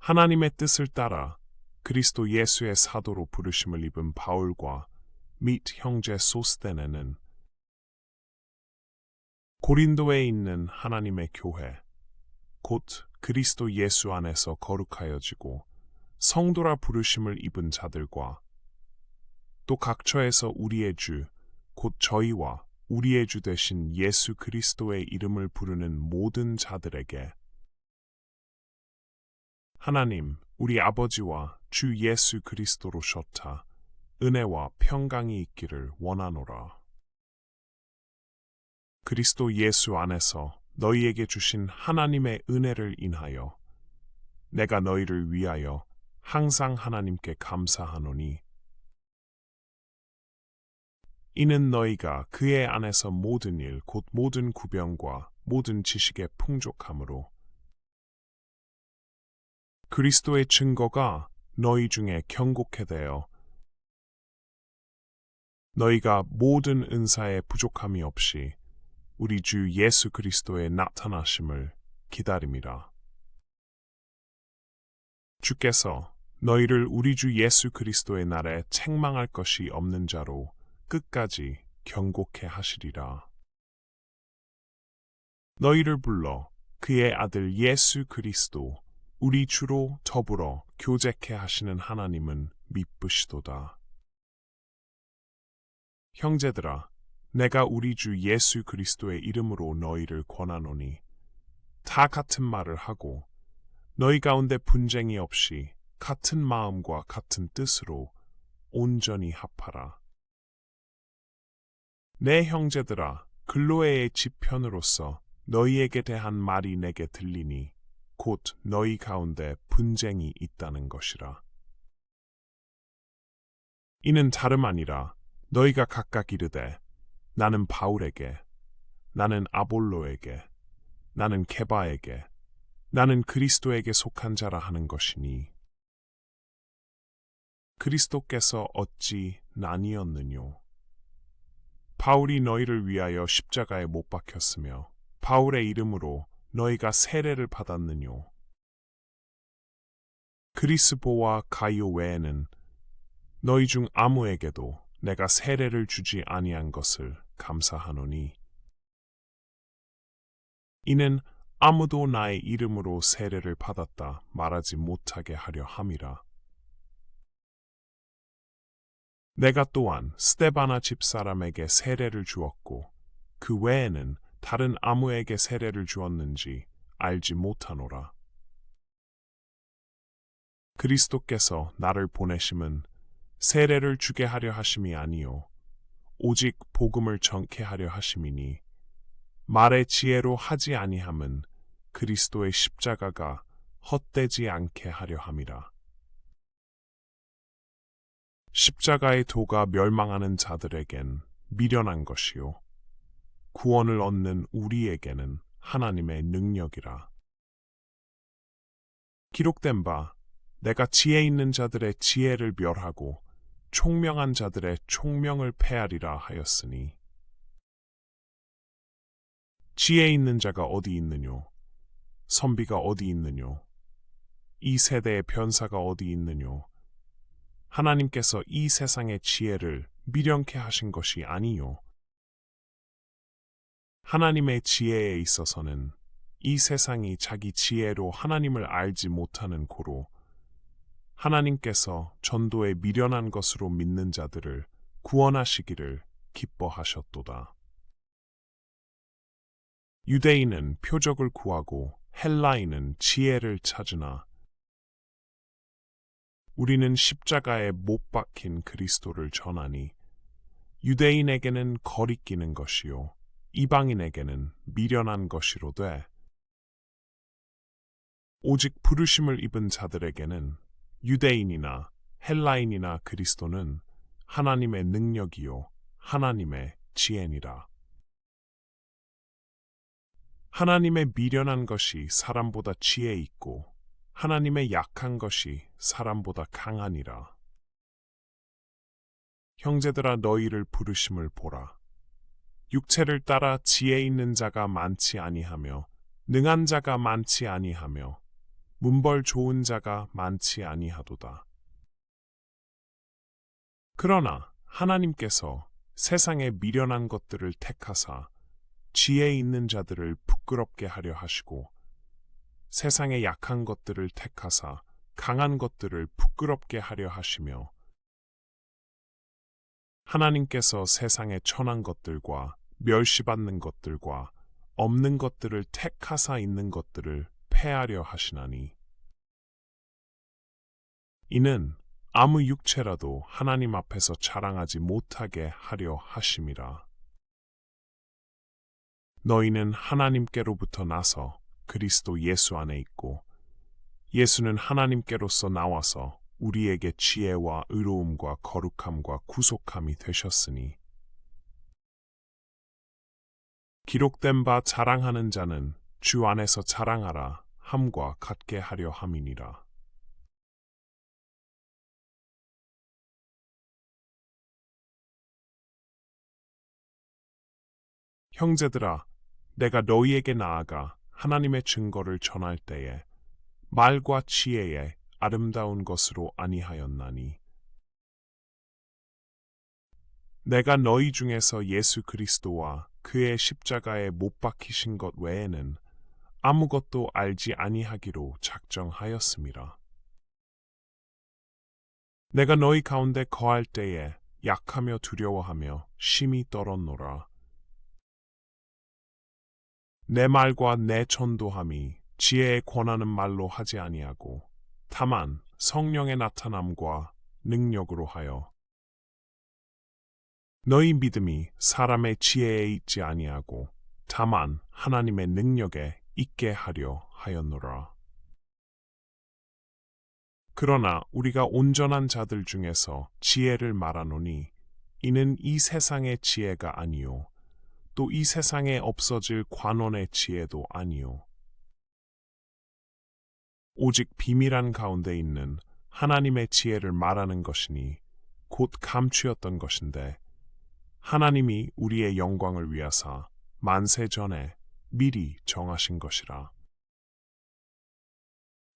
하나님의 뜻을 따라 그리스도 예수의 사도로 부르심을 입은 바울과 및 형제 소스데네는 고린도에 있는 하나님의 교회, 곧 그리스도 예수 안에서 거룩하여지고 성도라 부르심을 입은 자들과 또 각처에서 우리의 주, 곧 저희와 우리의 주 되신 예수 그리스도의 이름을 부르는 모든 자들에게 하나님, 우리 아버지와 주 예수 그리스도로셔타 은혜와 평강이 있기를 원하노라. 그리스도 예수 안에서 너희에게 주신 하나님의 은혜를 인하여 내가 너희를 위하여 항상 하나님께 감사하노니 이는 너희가 그의 안에서 모든 일, 곧 모든 구병과 모든 지식에 풍족함으로 그리스도의 증거가 너희 중에 경고케 되어 너희가 모든 은사에 부족함이 없이 우리 주 예수 그리스도의 나타나심을 기다림이라. 주께서 너희를 우리 주 예수 그리스도의 날에 책망할 것이 없는 자로 끝까지 경고케 하시리라. 너희를 불러 그의 아들 예수 그리스도 우리 주로 더불어 교제케 하시는 하나님은 미쁘시도다. 형제들아, 내가 우리 주 예수 그리스도의 이름으로 너희를 권하노니 다 같은 말을 하고 너희 가운데 분쟁이 없이 같은 마음과 같은 뜻으로 온전히 합하라. 내 형제들아, 글로에의 지편으로서 너희에게 대한 말이 내게 들리니 곧 너희 가운데 분쟁이 있다는 것이라. 이는 다름 아니라 너희가 각각 이르되 나는 바울에게, 나는 아볼로에게, 나는 게바에게, 나는 그리스도에게 속한 자라 하는 것이니 그리스도께서 어찌 나뉘었느뇨? 바울이 너희를 위하여 십자가에 못 박혔으며 바울의 이름으로 너희가 세례를 받았느뇨? 그리스보와 가이오 외에는 너희 중 아무에게도 내가 세례를 주지 아니한 것을 감사하노니 이는 아무도 나의 이름으로 세례를 받았다 말하지 못하게 하려 함이라. 내가 또한 스데바나 집사람에게 세례를 주었고 그 외에는 다른 아무에게 세례를 주었는지 알지 못하노라. 그리스도께서 나를 보내심은 세례를 주게 하려 하심이 아니요 오직 복음을 전케 하려 하심이니 말의 지혜로 하지 아니함은 그리스도의 십자가가 헛되지 않게 하려 함이라. 십자가의 도가 멸망하는 자들에겐 미련한 것이요 구원을 얻는 우리에게는 하나님의 능력이라. 기록된 바 내가 지혜 있는 자들의 지혜를 멸하고 총명한 자들의 총명을 패하리라 하였으니 지혜 있는 자가 어디 있느뇨? 선비가 어디 있느뇨? 이 세대의 변사가 어디 있느뇨? 하나님께서 이 세상의 지혜를 미련케 하신 것이 아니요. 하나님의 지혜에 있어서는 이 세상이 자기 지혜로 하나님을 알지 못하는 고로 하나님께서 전도에 미련한 것으로 믿는 자들을 구원하시기를 기뻐하셨도다. 유대인은 표적을 구하고 헬라인은 지혜를 찾으나 우리는 십자가에 못 박힌 그리스도를 전하니 유대인에게는 거리끼는 것이요 이방인에게는 미련한 것이로되 오직 부르심을 입은 자들에게는 유대인이나 헬라인이나 그리스도는 하나님의 능력이요 하나님의 지혜니라. 하나님의 미련한 것이 사람보다 지혜 있고 하나님의 약한 것이 사람보다 강하니라. 형제들아 너희를 부르심을 보라. 육체를 따라 지혜 있는 자가 많지 아니하며 능한 자가 많지 아니하며 문벌 좋은 자가 많지 아니하도다. 그러나 하나님께서 세상의 미련한 것들을 택하사 지혜 있는 자들을 부끄럽게 하려 하시고 세상의 약한 것들을 택하사 강한 것들을 부끄럽게 하려 하시며 하나님께서 세상의 천한 것들과 멸시받는 것들과 없는 것들을 택하사 있는 것들을 패하려 하시나니 이는 아무 육체라도 하나님 앞에서 자랑하지 못하게 하려 하심이라. 너희는 하나님께로부터 나서 그리스도 예수 안에 있고 예수는 하나님께로서 나와서 우리에게 지혜와 의로움과 거룩함과 구속함이 되셨으니 기록된 바 자랑하는 자는 주 안에서 자랑하라 함과 같게 하려 함이니라. 형제들아, 내가 너희에게 나아가 하나님의 증거를 전할 때에 말과 지혜에 아름다운 것으로 아니하였나니 내가 너희 중에서 예수 그리스도와 그의 십자가에 못 박히신 것 외에는 아무것도 알지 아니하기로 작정하였음이라. 내가 너희 가운데 거할 때에 약하며 두려워하며 심히 떨었노라. 내 말과 내 전도함이 지혜에 권하는 말로 하지 아니하고 다만 성령의 나타남과 능력으로 하여 너희 믿음이 사람의 지혜에 있지 아니하고 다만 하나님의 능력에 있게 하려 하였노라. 그러나 우리가 온전한 자들 중에서 지혜를 말하노니 이는 이 세상의 지혜가 아니요 또 이 세상에 없어질 관원의 지혜도 아니요 오직 비밀한 가운데 있는 하나님의 지혜를 말하는 것이니 곧 감추었던 것인데 하나님이 우리의 영광을 위하사 만세 전에 미리 정하신 것이라.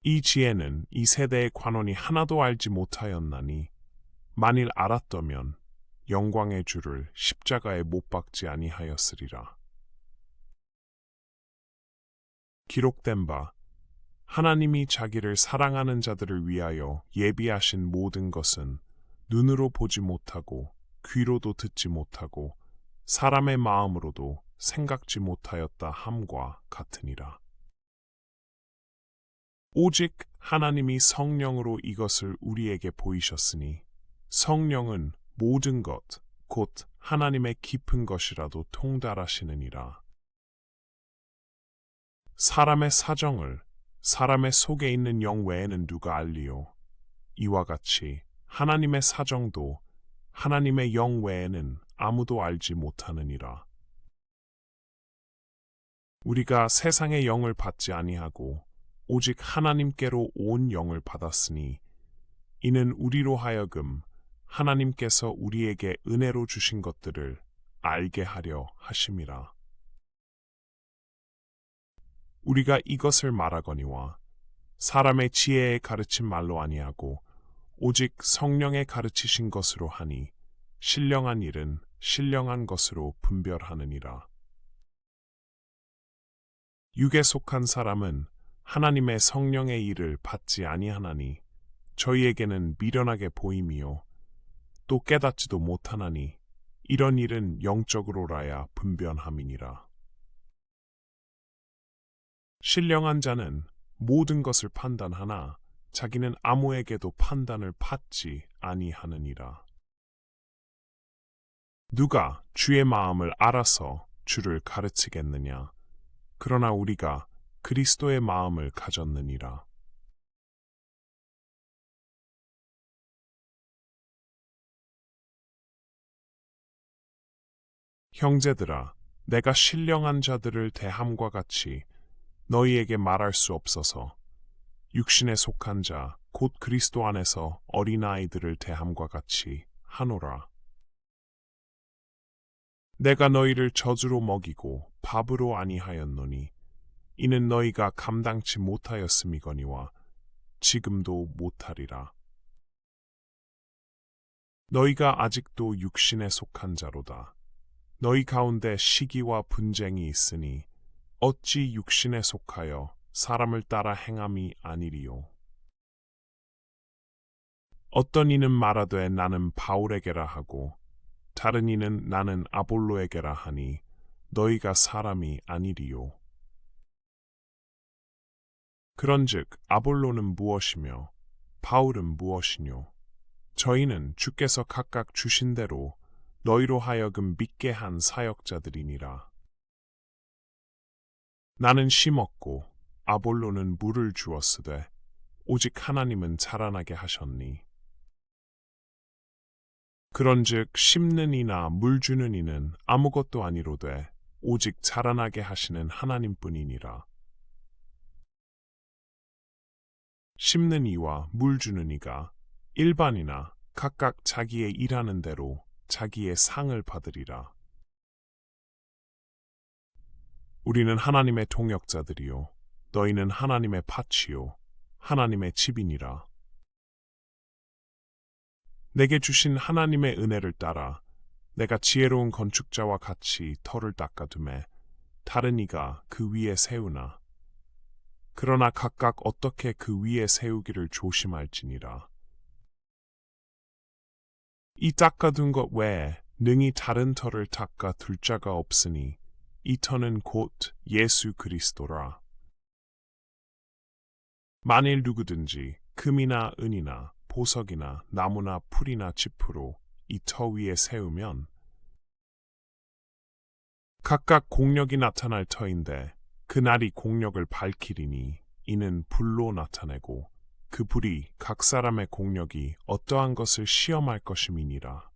이 지혜는 이 세대의 관원이 하나도 알지 못하였나니 만일 알았더면 영광의 주를 십자가에 못 박지 아니하였으리라. 기록된 바 하나님이 자기를 사랑하는 자들을 위하여 예비하신 모든 것은 눈으로 보지 못하고 귀로도 듣지 못하고 사람의 마음으로도 생각지 못하였다 함과 같으니라. 오직 하나님이 성령으로 이것을 우리에게 보이셨으니 성령은 모든 것, 곧 하나님의 깊은 것이라도 통달하시느니라. 사람의 사정을 사람의 속에 있는 영 외에는 누가 알리요? 이와 같이 하나님의 사정도 하나님의 영 외에는 아무도 알지 못하느니라. 우리가 세상의 영을 받지 아니하고 오직 하나님께로 온 영을 받았으니 이는 우리로 하여금 하나님께서 우리에게 은혜로 주신 것들을 알게 하려 하심이라. 우리가 이것을 말하거니와 사람의 지혜에 가르친 말로 아니하고 오직 성령의 가르치신 것으로 하니 신령한 일은 신령한 것으로 분별하느니라. 육에 속한 사람은 하나님의 성령의 일을 받지 아니하나니 저희에게는 미련하게 보임이요 또 깨닫지도 못하나니 이런 일은 영적으로라야 분별함이니라. 신령한 자는 모든 것을 판단하나 자기는 아무에게도 판단을 받지 아니하느니라. 누가 주의 마음을 알아서 주를 가르치겠느냐? 그러나 우리가 그리스도의 마음을 가졌느니라. 형제들아, 내가 신령한 자들을 대함과 같이 너희에게 말할 수 없어서 육신에 속한 자, 곧 그리스도 안에서 어린아이들을 대함과 같이 하노라. 내가 너희를 젖으로 먹이고 밥으로 아니하였노니 이는 너희가 감당치 못하였음이거니와 지금도 못하리라. 너희가 아직도 육신에 속한 자로다. 너희 가운데 시기와 분쟁이 있으니 어찌 육신에 속하여 사람을 따라 행함이 아니리요. 어떤 이는 말하되 나는 바울에게라 하고 다른 이는 나는 아볼로에게라 하니 너희가 사람이 아니리요. 그런즉 아볼로는 무엇이며 바울은 무엇이뇨? 저희는 주께서 각각 주신 대로 너희로 하여금 믿게 한 사역자들이니라. 나는 심었고 아볼로는 물을 주었으되 오직 하나님은 자라나게 하셨니. 그런즉 심는 이나 물 주는 이는 아무것도 아니로되 오직 자라나게 하시는 하나님뿐이니라. 심는 이와 물 주는 이가 일반이나 각각 자기의 일하는 대로 자기의 상을 받으리라. 우리는 하나님의 동역자들이요 너희는 하나님의 밭이요 하나님의 집이니라. 내게 주신 하나님의 은혜를 따라 내가 지혜로운 건축자와 같이 터를 닦아두매 다른 이가 그 위에 세우나 그러나 각각 어떻게 그 위에 세우기를 조심할지니라. 이 닦아둔 것 외에 능히 다른 터를 닦아 둘 자가 없으니 이 터는 곧 예수 그리스도라. 만일 누구든지 금이나 은이나 보석이나 나무나 풀이나 짚으로 이 터 위에 세우면 각각 공력이 나타날 터인데 그날이 공력을 밝히리니 이는 불로 나타내고 그 불이 각 사람의 공력이 어떠한 것을 시험할 것임이니라.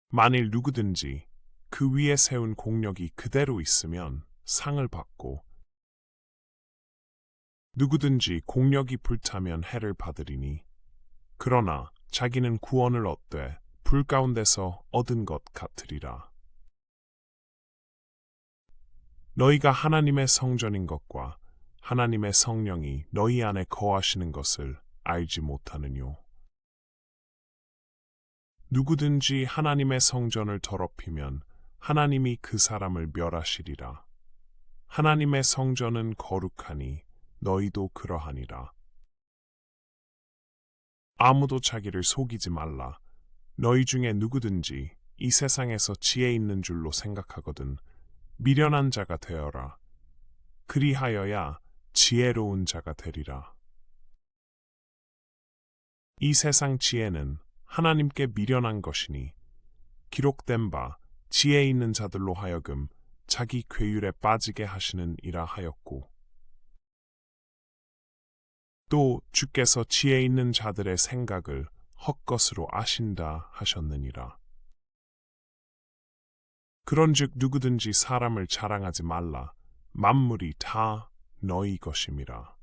만일 누구든지 그 위에 세운 공력이 그대로 있으면 상을 받고 누구든지 공력이 불타면 해를 받으리니 그러나 자기는 구원을 얻되 불 가운데서 얻은 것 같으리라. 너희가 하나님의 성전인 것과 하나님의 성령이 너희 안에 거하시는 것을 알지 못하느뇨. 누구든지 하나님의 성전을 더럽히면 하나님이 그 사람을 멸하시리라. 하나님의 성전은 거룩하니 너희도 그러하니라. 아무도 자기를 속이지 말라. 너희 중에 누구든지 이 세상에서 지혜 있는 줄로 생각하거든 미련한 자가 되어라. 그리하여야 지혜로운 자가 되리라. 이 세상 지혜는 하나님께 미련한 것이니 기록된 바 지혜 있는 자들로 하여금 자기 괴율에 빠지게 하시는 이라 하였고 또 주께서 지혜 있는 자들의 생각을 헛것으로 아신다 하셨느니라. 그런즉 누구든지 사람을 자랑하지 말라. 만물이 다 너희 것임이라.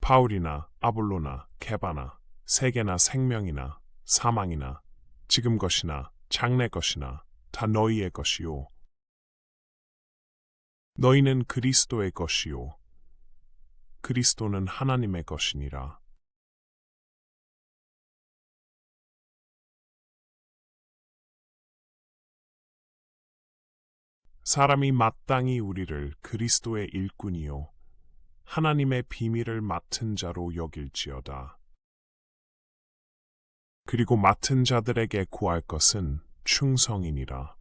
바울이나 아볼로나 게바나 세계나 생명이나 사망이나 지금 것이나 장래 것이나 다 너희의 것이요 너희는 그리스도의 것이요 그리스도는 하나님의 것이니라. 사람이 마땅히 우리를 그리스도의 일꾼이요 하나님의 비밀을 맡은 자로 여길지어다. 그리고 맡은 자들에게 구할 것은 충성이니라.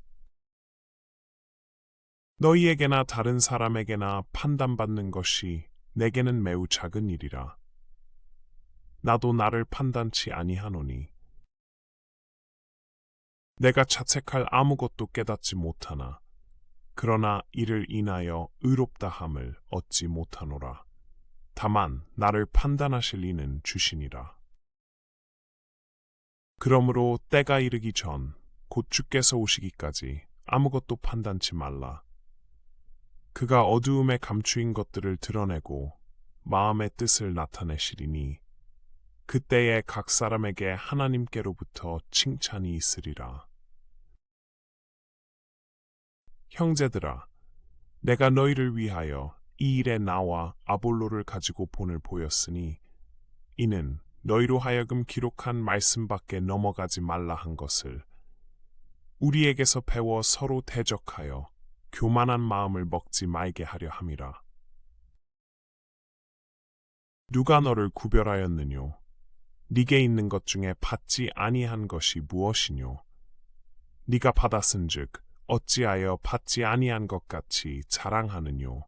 너희에게나 다른 사람에게나 판단받는 것이 내게는 매우 작은 일이라. 나도 나를 판단치 아니하노니 내가 자책할 아무것도 깨닫지 못하나 그러나 이를 인하여 의롭다함을 얻지 못하노라. 다만 나를 판단하실 이는 주시니라. 그러므로 때가 이르기 전 곧 주께서 오시기까지 아무것도 판단치 말라. 그가 어두움에 감추인 것들을 드러내고 마음의 뜻을 나타내시리니 그때에 각 사람에게 하나님께로부터 칭찬이 있으리라. 형제들아, 내가 너희를 위하여 이 일에 나와 아볼로를 가지고 본을 보였으니 이는 너희로 하여금 기록한 말씀 밖에 넘어가지 말라 한 것을 우리에게서 배워 서로 대적하여 교만한 마음을 먹지 말게 하려 함이라. 누가 너를 구별하였느뇨? 네게 있는 것 중에 받지 아니한 것이 무엇이뇨? 네가 받았은즉 어찌하여 받지 아니한 것 같이 자랑하느뇨?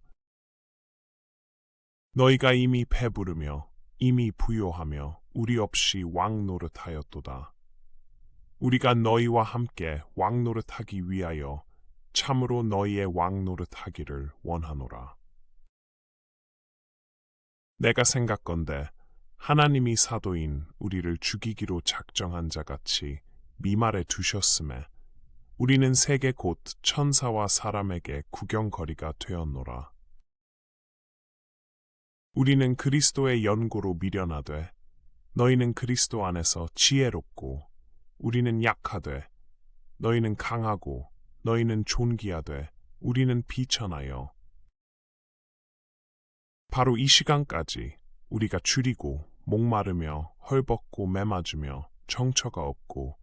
너희가 이미 배부르며 이미 부요하며 우리 없이 왕 노릇하였도다. 우리가 너희와 함께 왕 노릇하기 위하여 참으로 너희의 왕 노릇하기를 원하노라. 내가 생각건대 하나님이 사도인 우리를 죽이기로 작정한 자같이 미말에 두셨음에 우리는 세계 곧 천사와 사람에게 구경거리가 되었노라. 우리는 그리스도의 연고로 미련하되 너희는 그리스도 안에서 지혜롭고 우리는 약하되 너희는 강하고 너희는 존귀하되 우리는 비천하여 바로 이 시간까지 우리가 줄이고 목마르며 헐벗고 매맞으며 정처가 없고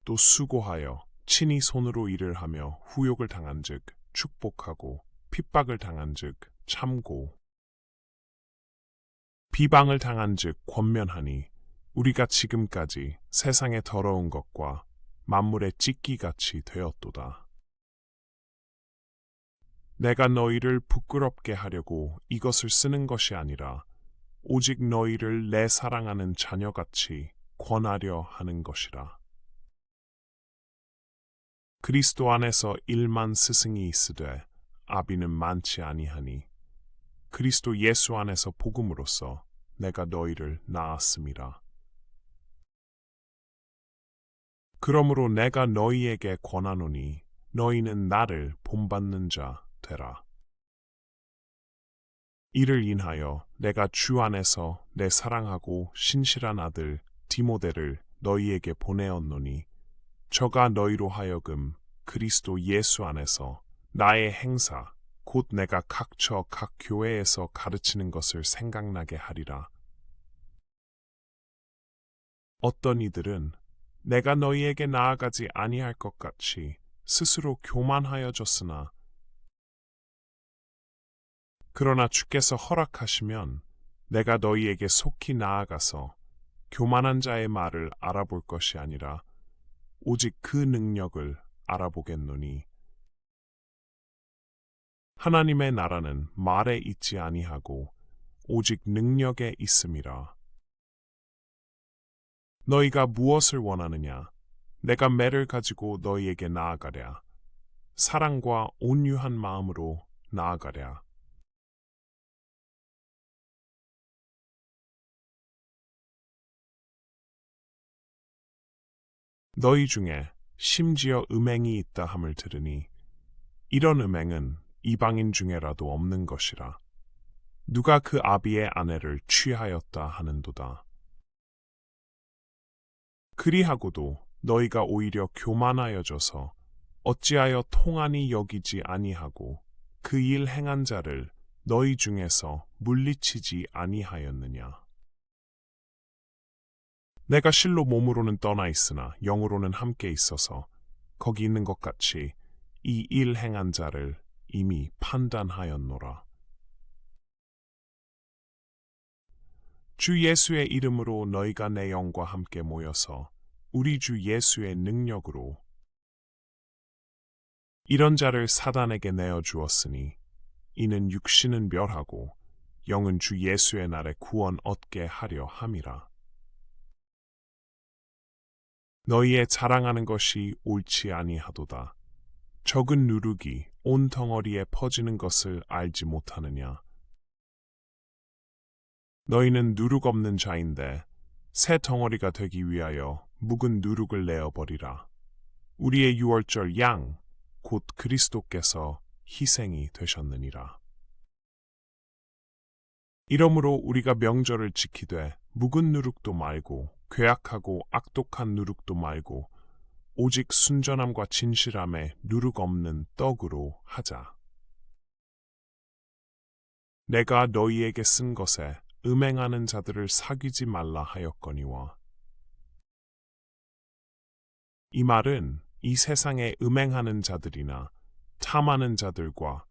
또 수고하여 친히 손으로 일을 하며 후욕을 당한즉 축복하고 핍박을 당한즉 참고 비방을 당한즉 권면하니 우리가 지금까지 세상의 더러운 것과 만물의 찢기같이 되었도다. 내가 너희를 부끄럽게 하려고 이것을 쓰는 것이 아니라 오직 너희를 내 사랑하는 자녀같이 권하려 하는 것이라. 그리스도 안에서 1만 스승이 있으되 아비는 많지 아니하니 그리스도 예수 안에서 복음으로써 내가 너희를 낳았음이라. 그러므로 내가 너희에게 권하노니 너희는 나를 본받는 자 되라. 이를 인하여 내가 주 안에서 내 사랑하고 신실한 아들 디모데를 너희에게 보내었노니 저가 너희로 하여금 그리스도 예수 안에서 나의 행사 곧 내가 각처 각 교회에서 가르치는 것을 생각나게 하리라. 어떤 이들은 내가 너희에게 나아가지 아니할 것 같이 스스로 교만하여졌으나 그러나 주께서 허락하시면 내가 너희에게 속히 나아가서 교만한 자의 말을 알아볼 것이 아니라 오직 그 능력을 알아보겠노니 하나님의 나라는 말에 있지 아니하고 오직 능력에 있음이라. 너희가 무엇을 원하느냐? 내가 매를 가지고 너희에게 나아가랴. 사랑과 온유한 마음으로 나아가랴. 너희 중에 심지어 음행이 있다 함을 들으니 이런 음행은 이방인 중에라도 없는 것이라. 누가 그 아비의 아내를 취하였다 하는도다. 그리하고도 너희가 오히려 교만하여져서 어찌하여 통한이 여기지 아니하고 그 일 행한 자를 너희 중에서 물리치지 아니하였느냐. 내가 실로 몸으로는 떠나 있으나 영으로는 함께 있어서 거기 있는 것 같이 이 일 행한 자를 이미 판단하였노라. 주 예수의 이름으로 너희가 내 영과 함께 모여서 우리 주 예수의 능력으로 이런 자를 사단에게 내어주었으니 이는 육신은 멸하고 영은 주 예수의 날에 구원 얻게 하려 함이라. 너희의 자랑하는 것이 옳지 아니하도다. 적은 누룩이 온 덩어리에 퍼지는 것을 알지 못하느냐. 너희는 누룩 없는 자인데 새 덩어리가 되기 위하여 묵은 누룩을 내어버리라. 우리의 유월절 양 곧 그리스도께서 희생이 되셨느니라. 이러므로 우리가 명절을 지키되 묵은 누룩도 말고 괴악하고 악독한 누룩도 말고 오직 순전함과 진실함에 누룩 없는 떡으로 하자. 내가 너희에게 쓴 것에 음행하는 자들을 사귀지 말라 하였거니와. 이 말은 이 세상에 음행하는 자들이나 탐하는 자들과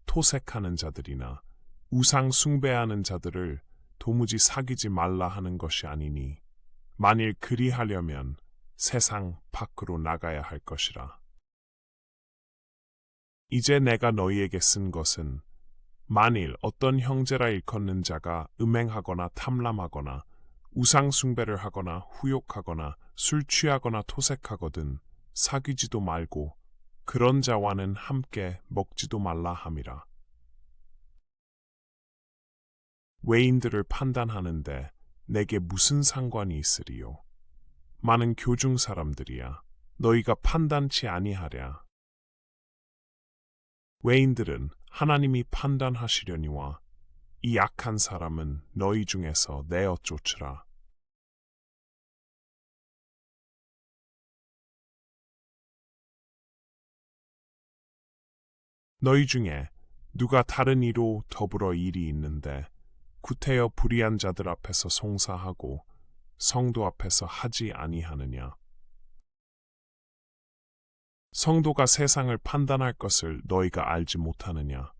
토색하는 자들이나 우상 숭배하는 자들을 도무지 사귀지 말라 하는 것이 아니니, 만일 그리하려면 세상 밖으로 나가야 할 것이라. 이제 내가 너희에게 쓴 것은 만일 어떤 형제라 일컫는 자가 음행하거나 탐람하거나 우상 숭배를 하거나 후욕하거나 술 취하거나 토색하거든 사귀지도 말고 그런 자와는 함께 먹지도 말라 함이라. 외인들을 판단하는데 내게 무슨 상관이 있으리요? 많은 교중 사람들이야. 너희가 판단치 아니하랴. 외인들은 하나님이 판단하시려니와 이 약한 사람은 너희 중에서 내어 쫓으라. 너희 중에 누가 다른 이로 더불어 일이 있는데 구태여 불의한 자들 앞에서 송사하고 성도 앞에서 하지 아니하느냐? 성도가 세상을 판단할 것을 너희가 알지 못하느냐?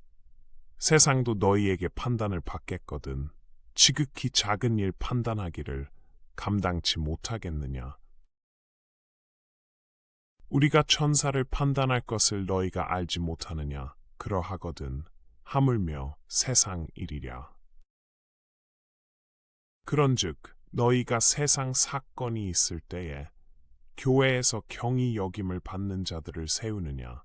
세상도 너희에게 판단을 받겠거든 지극히 작은 일 판단하기를 감당치 못하겠느냐? 우리가 천사를 판단할 것을 너희가 알지 못하느냐? 그러하거든 하물며 세상 일이랴. 그런즉 너희가 세상 사건이 있을 때에 교회에서 경히 여김을 받는 자들을 세우느냐?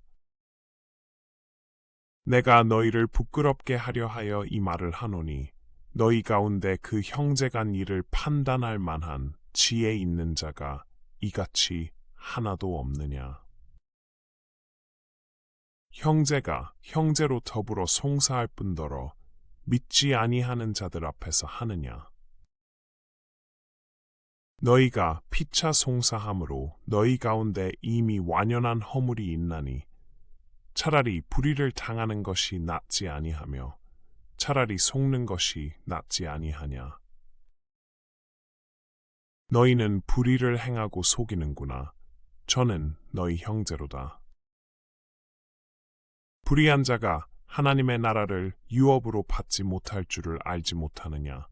내가 너희를 부끄럽게 하려 하여 이 말을 하노니 너희 가운데 그 형제간 일을 판단할 만한 지혜 있는 자가 이같이 하나도 없느냐? 형제가 형제로 더불어 송사할 뿐더러 믿지 아니하는 자들 앞에서 하느냐? 너희가 피차 송사함으로 너희 가운데 이미 완연한 허물이 있나니 차라리 불의를 당하는 것이 낫지 아니하며 차라리 속는 것이 낫지 아니하냐. 너희는 불의를 행하고 속이는구나. 저는 너희 형제로다. 불의한 자가 하나님의 나라를 유업으로 받지 못할 줄을 알지 못하느냐.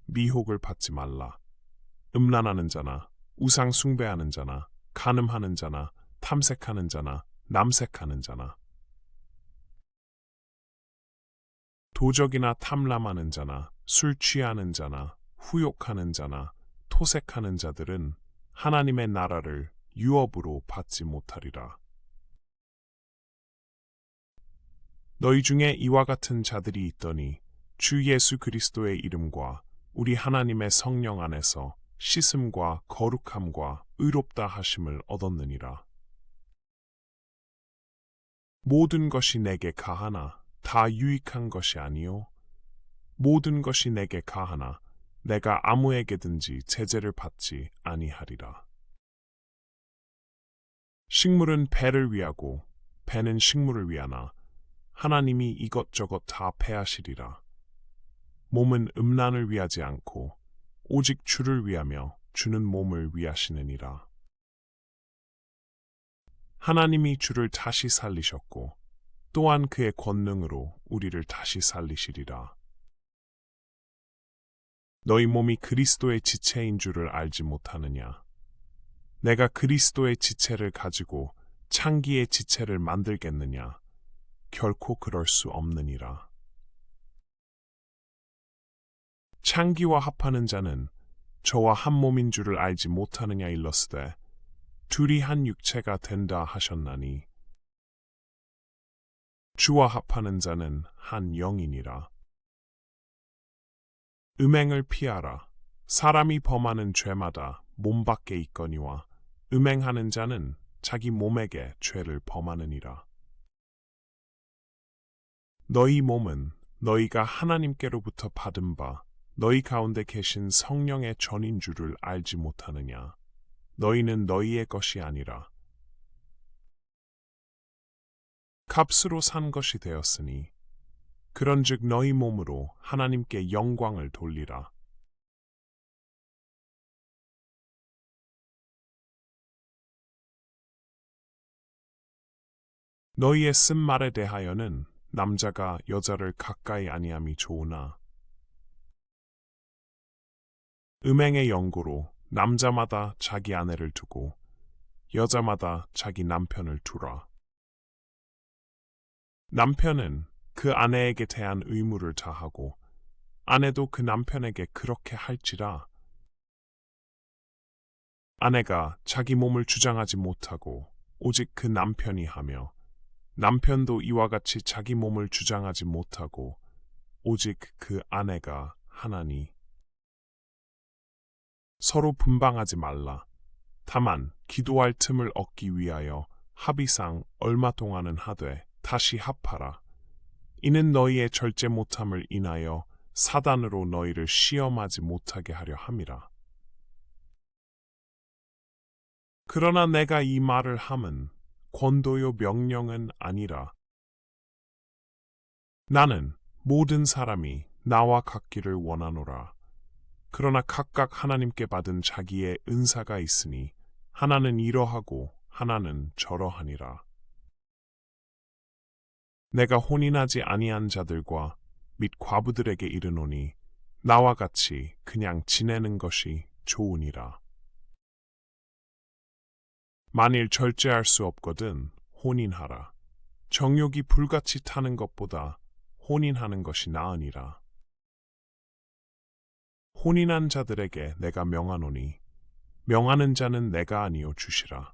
미혹을 받지 말라. 음란하는 자나 우상 숭배하는 자나 간음하는 자나 탐색하는 자나 남색하는 자나 도적이나 탐람하는 자나 술 취하는 자나 후욕하는 자나 토색하는 자들은 하나님의 나라를 유업으로 받지 못하리라. 너희 중에 이와 같은 자들이 있더니 주 예수 그리스도의 이름과 우리 하나님의 성령 안에서 씻음과 거룩함과 의롭다 하심을 얻었느니라. 모든 것이 내게 가하나 다 유익한 것이 아니요 모든 것이 내게 가하나 내가 아무에게든지 제재를 받지 아니하리라. 식물은 배를 위하고 배는 식물을 위하나 하나님이 이것저것 다 패하시리라. 몸은 음란을 위하지 않고 오직 주를 위하며 주는 몸을 위하시느니라. 하나님이 주를 다시 살리셨고 또한 그의 권능으로 우리를 다시 살리시리라. 너희 몸이 그리스도의 지체인 줄을 알지 못하느냐? 내가 그리스도의 지체를 가지고 창기의 지체를 만들겠느냐? 결코 그럴 수 없느니라. 창기와 합하는 자는 저와 한 몸인 줄을 알지 못하느냐 일렀으되 둘이 한 육체가 된다 하셨나니 주와 합하는 자는 한 영이니라. 음행을 피하라. 사람이 범하는 죄마다 몸 밖에 있거니와 음행하는 자는 자기 몸에게 죄를 범하느니라. 너희 몸은 너희가 하나님께로부터 받은 바 너희 가운데 계신 성령의 전인 줄을 알지 못하느냐. 너희는 너희의 것이 아니라 값으로 산 것이 되었으니 그런즉 너희 몸으로 하나님께 영광을 돌리라. 너희의 쓴 말에 대하여는 남자가 여자를 가까이 아니함이 좋으나 음행의 연고로 남자마다 자기 아내를 두고 여자마다 자기 남편을 두라. 남편은 그 아내에게 대한 의무를 다하고 아내도 그 남편에게 그렇게 할지라. 아내가 자기 몸을 주장하지 못하고 오직 그 남편이 하며 남편도 이와 같이 자기 몸을 주장하지 못하고 오직 그 아내가 하나니. 서로 분방하지 말라. 다만 기도할 틈을 얻기 위하여 합의상 얼마 동안은 하되 다시 합하라. 이는 너희의 절제 못함을 인하여 사단으로 너희를 시험하지 못하게 하려 함이라. 그러나 내가 이 말을 함은 권도요 명령은 아니라. 나는 모든 사람이 나와 같기를 원하노라. 그러나 각각 하나님께 받은 자기의 은사가 있으니 하나는 이러하고 하나는 저러하니라. 내가 혼인하지 아니한 자들과 및 과부들에게 이르노니 나와 같이 그냥 지내는 것이 좋으니라. 만일 절제할 수 없거든 혼인하라. 정욕이 불같이 타는 것보다 혼인하는 것이 나으니라. 혼인한 자들에게 내가 명하노니 명하는 자는 내가 아니요 주시라.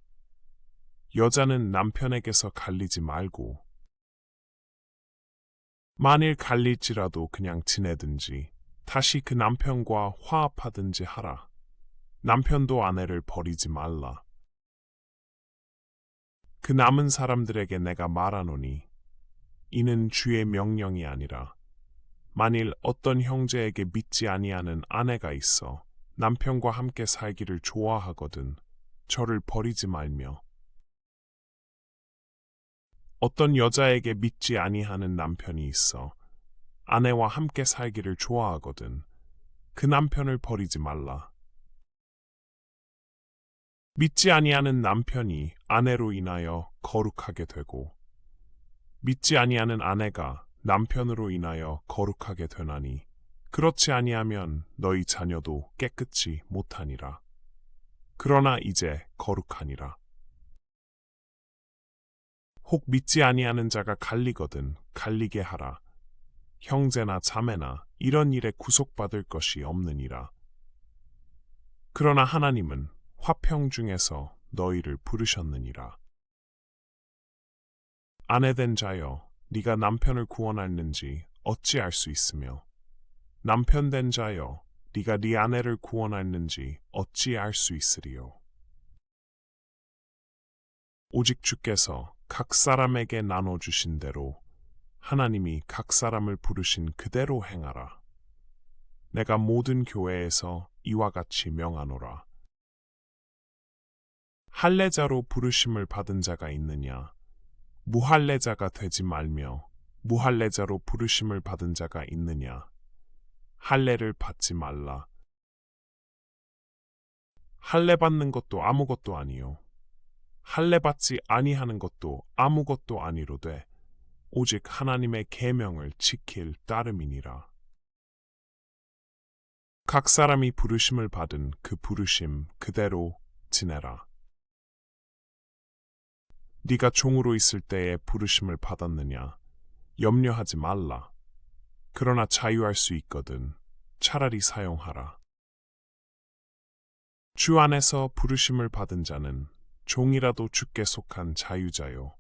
여자는 남편에게서 갈리지 말고 만일 갈릴지라도 그냥 지내든지 다시 그 남편과 화합하든지 하라. 남편도 아내를 버리지 말라. 그 남은 사람들에게 내가 말하노니 이는 주의 명령이 아니라 만일 어떤 형제에게 믿지 아니하는 아내가 있어 남편과 함께 살기를 좋아하거든 저를 버리지 말며 어떤 여자에게 믿지 아니하는 남편이 있어 아내와 함께 살기를 좋아하거든 그 남편을 버리지 말라. 믿지 아니하는 남편이 아내로 인하여 거룩하게 되고 믿지 아니하는 아내가 남편으로 인하여 거룩하게 되나니 그렇지 아니하면 너희 자녀도 깨끗이 못하니라. 그러나 이제 거룩하니라. 혹 믿지 아니하는 자가 갈리거든 갈리게 하라. 형제나 자매나 이런 일에 구속받을 것이 없느니라. 그러나 하나님은 화평 중에서 너희를 부르셨느니라. 아내된 자여, 네가 남편을 구원하는지 어찌 알 수 있으며 남편된 자여, 네가 네 아내를 구원하는지 어찌 알 수 있으리요. 오직 주께서 각 사람에게 나눠주신 대로 하나님이 각 사람을 부르신 그대로 행하라. 내가 모든 교회에서 이와 같이 명하노라. 할례자로 부르심을 받은 자가 있느냐? 무할례자가 되지 말며 무할례자로 부르심을 받은 자가 있느냐? 할례를 받지 말라. 할례 받는 것도 아무것도 아니요. 할례 받지 아니하는 것도 아무것도 아니로되 오직 하나님의 계명을 지킬 따름이니라. 각 사람이 부르심을 받은 그 부르심 그대로 지내라. 네가 종으로 있을 때에 부르심을 받았느냐? 염려하지 말라. 그러나 자유할 수 있거든 차라리 사용하라. 주 안에서 부르심을 받은 자는 종이라도 주께 속한 자유자요.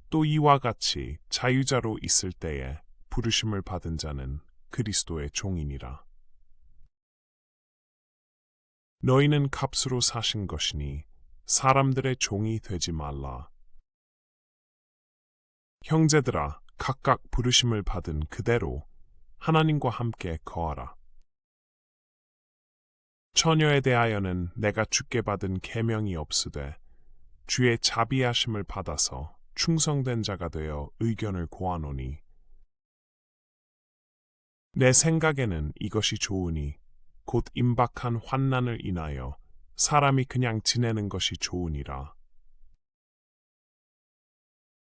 또 이와 같이 자유자로 있을 때에 부르심을 받은 자는 그리스도의 종이니라. 너희는 값으로 사신 것이니 사람들의 종이 되지 말라. 형제들아, 각각 부르심을 받은 그대로 하나님과 함께 거하라. 처녀에 대하여는 내가 주께 받은 계명이 없으되 주의 자비하심을 받아서 충성된 자가 되어 의견을 고하노니 내 생각에는 이것이 좋으니 곧 임박한 환난을 인하여 사람이 그냥 지내는 것이 좋으니라.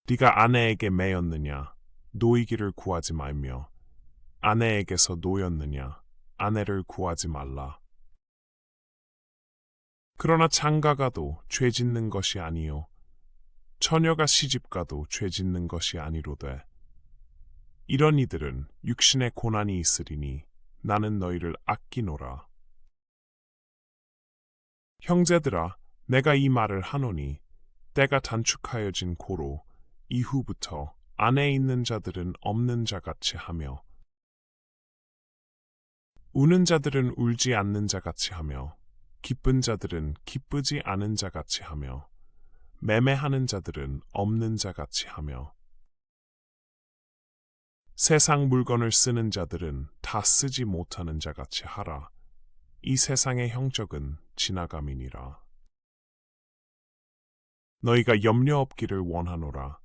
네가 아내에게 매였느냐 노이기를 구하지 말며 아내에게서 노였느냐 아내를 구하지 말라. 그러나 장가가도 죄 짓는 것이 아니요 처녀가 시집가도 죄 짓는 것이 아니로되 이런 이들은 육신의 고난이 있으리니 나는 너희를 아끼노라. 형제들아 내가 이 말을 하노니 때가 단축하여진 고로 이후부터 안에 있는 자들은 없는 자같이 하며 우는 자들은 울지 않는 자같이 하며 기쁜 자들은 기쁘지 않은 자같이 하며 매매하는 자들은 없는 자같이 하며 세상 물건을 쓰는 자들은 다 쓰지 못하는 자같이 하라. 이 세상의 형적은 지나감이니라. 너희가 염려 없기를 원하노라.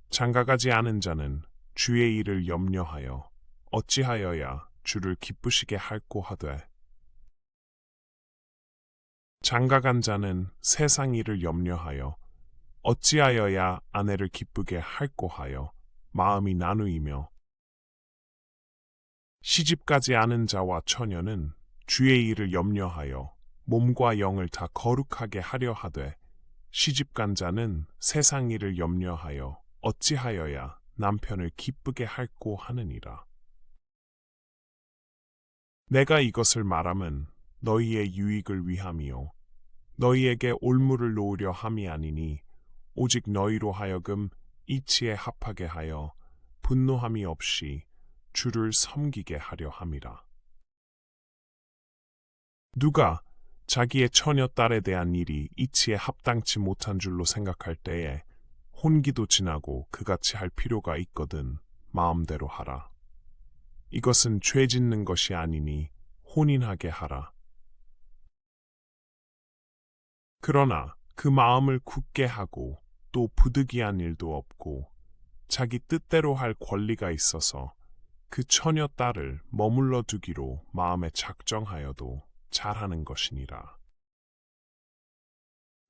장가가지 않은 자는 주의 일을 염려하여 어찌하여야 주를 기쁘시게 할꼬 하되 장가간 자는 세상 일을 염려하여 어찌하여야 아내를 기쁘게 할꼬 하여 마음이 나누이며 시집가지 않은 자와 처녀는 주의 일을 염려하여 몸과 영을 다 거룩하게 하려 하되 시집간 자는 세상 일을 염려하여 어찌하여야 남편을 기쁘게 할꼬 하느니라. 내가 이것을 말함은 너희의 유익을 위함이요 너희에게 올무를 놓으려 함이 아니니 오직 너희로 하여금 이치에 합하게 하여 분노함이 없이 주를 섬기게 하려 함이라. 누가 자기의 처녀 딸에 대한 일이 이치에 합당치 못한 줄로 생각할 때에 혼기도 지나고 그같이 할 필요가 있거든 마음대로 하라. 이것은 죄 짓는 것이 아니니 혼인하게 하라. 그러나 그 마음을 굳게 하고 또 부득이한 일도 없고 자기 뜻대로 할 권리가 있어서 그 처녀 딸을 머물러 두기로 마음에 작정하여도 잘하는 것이니라.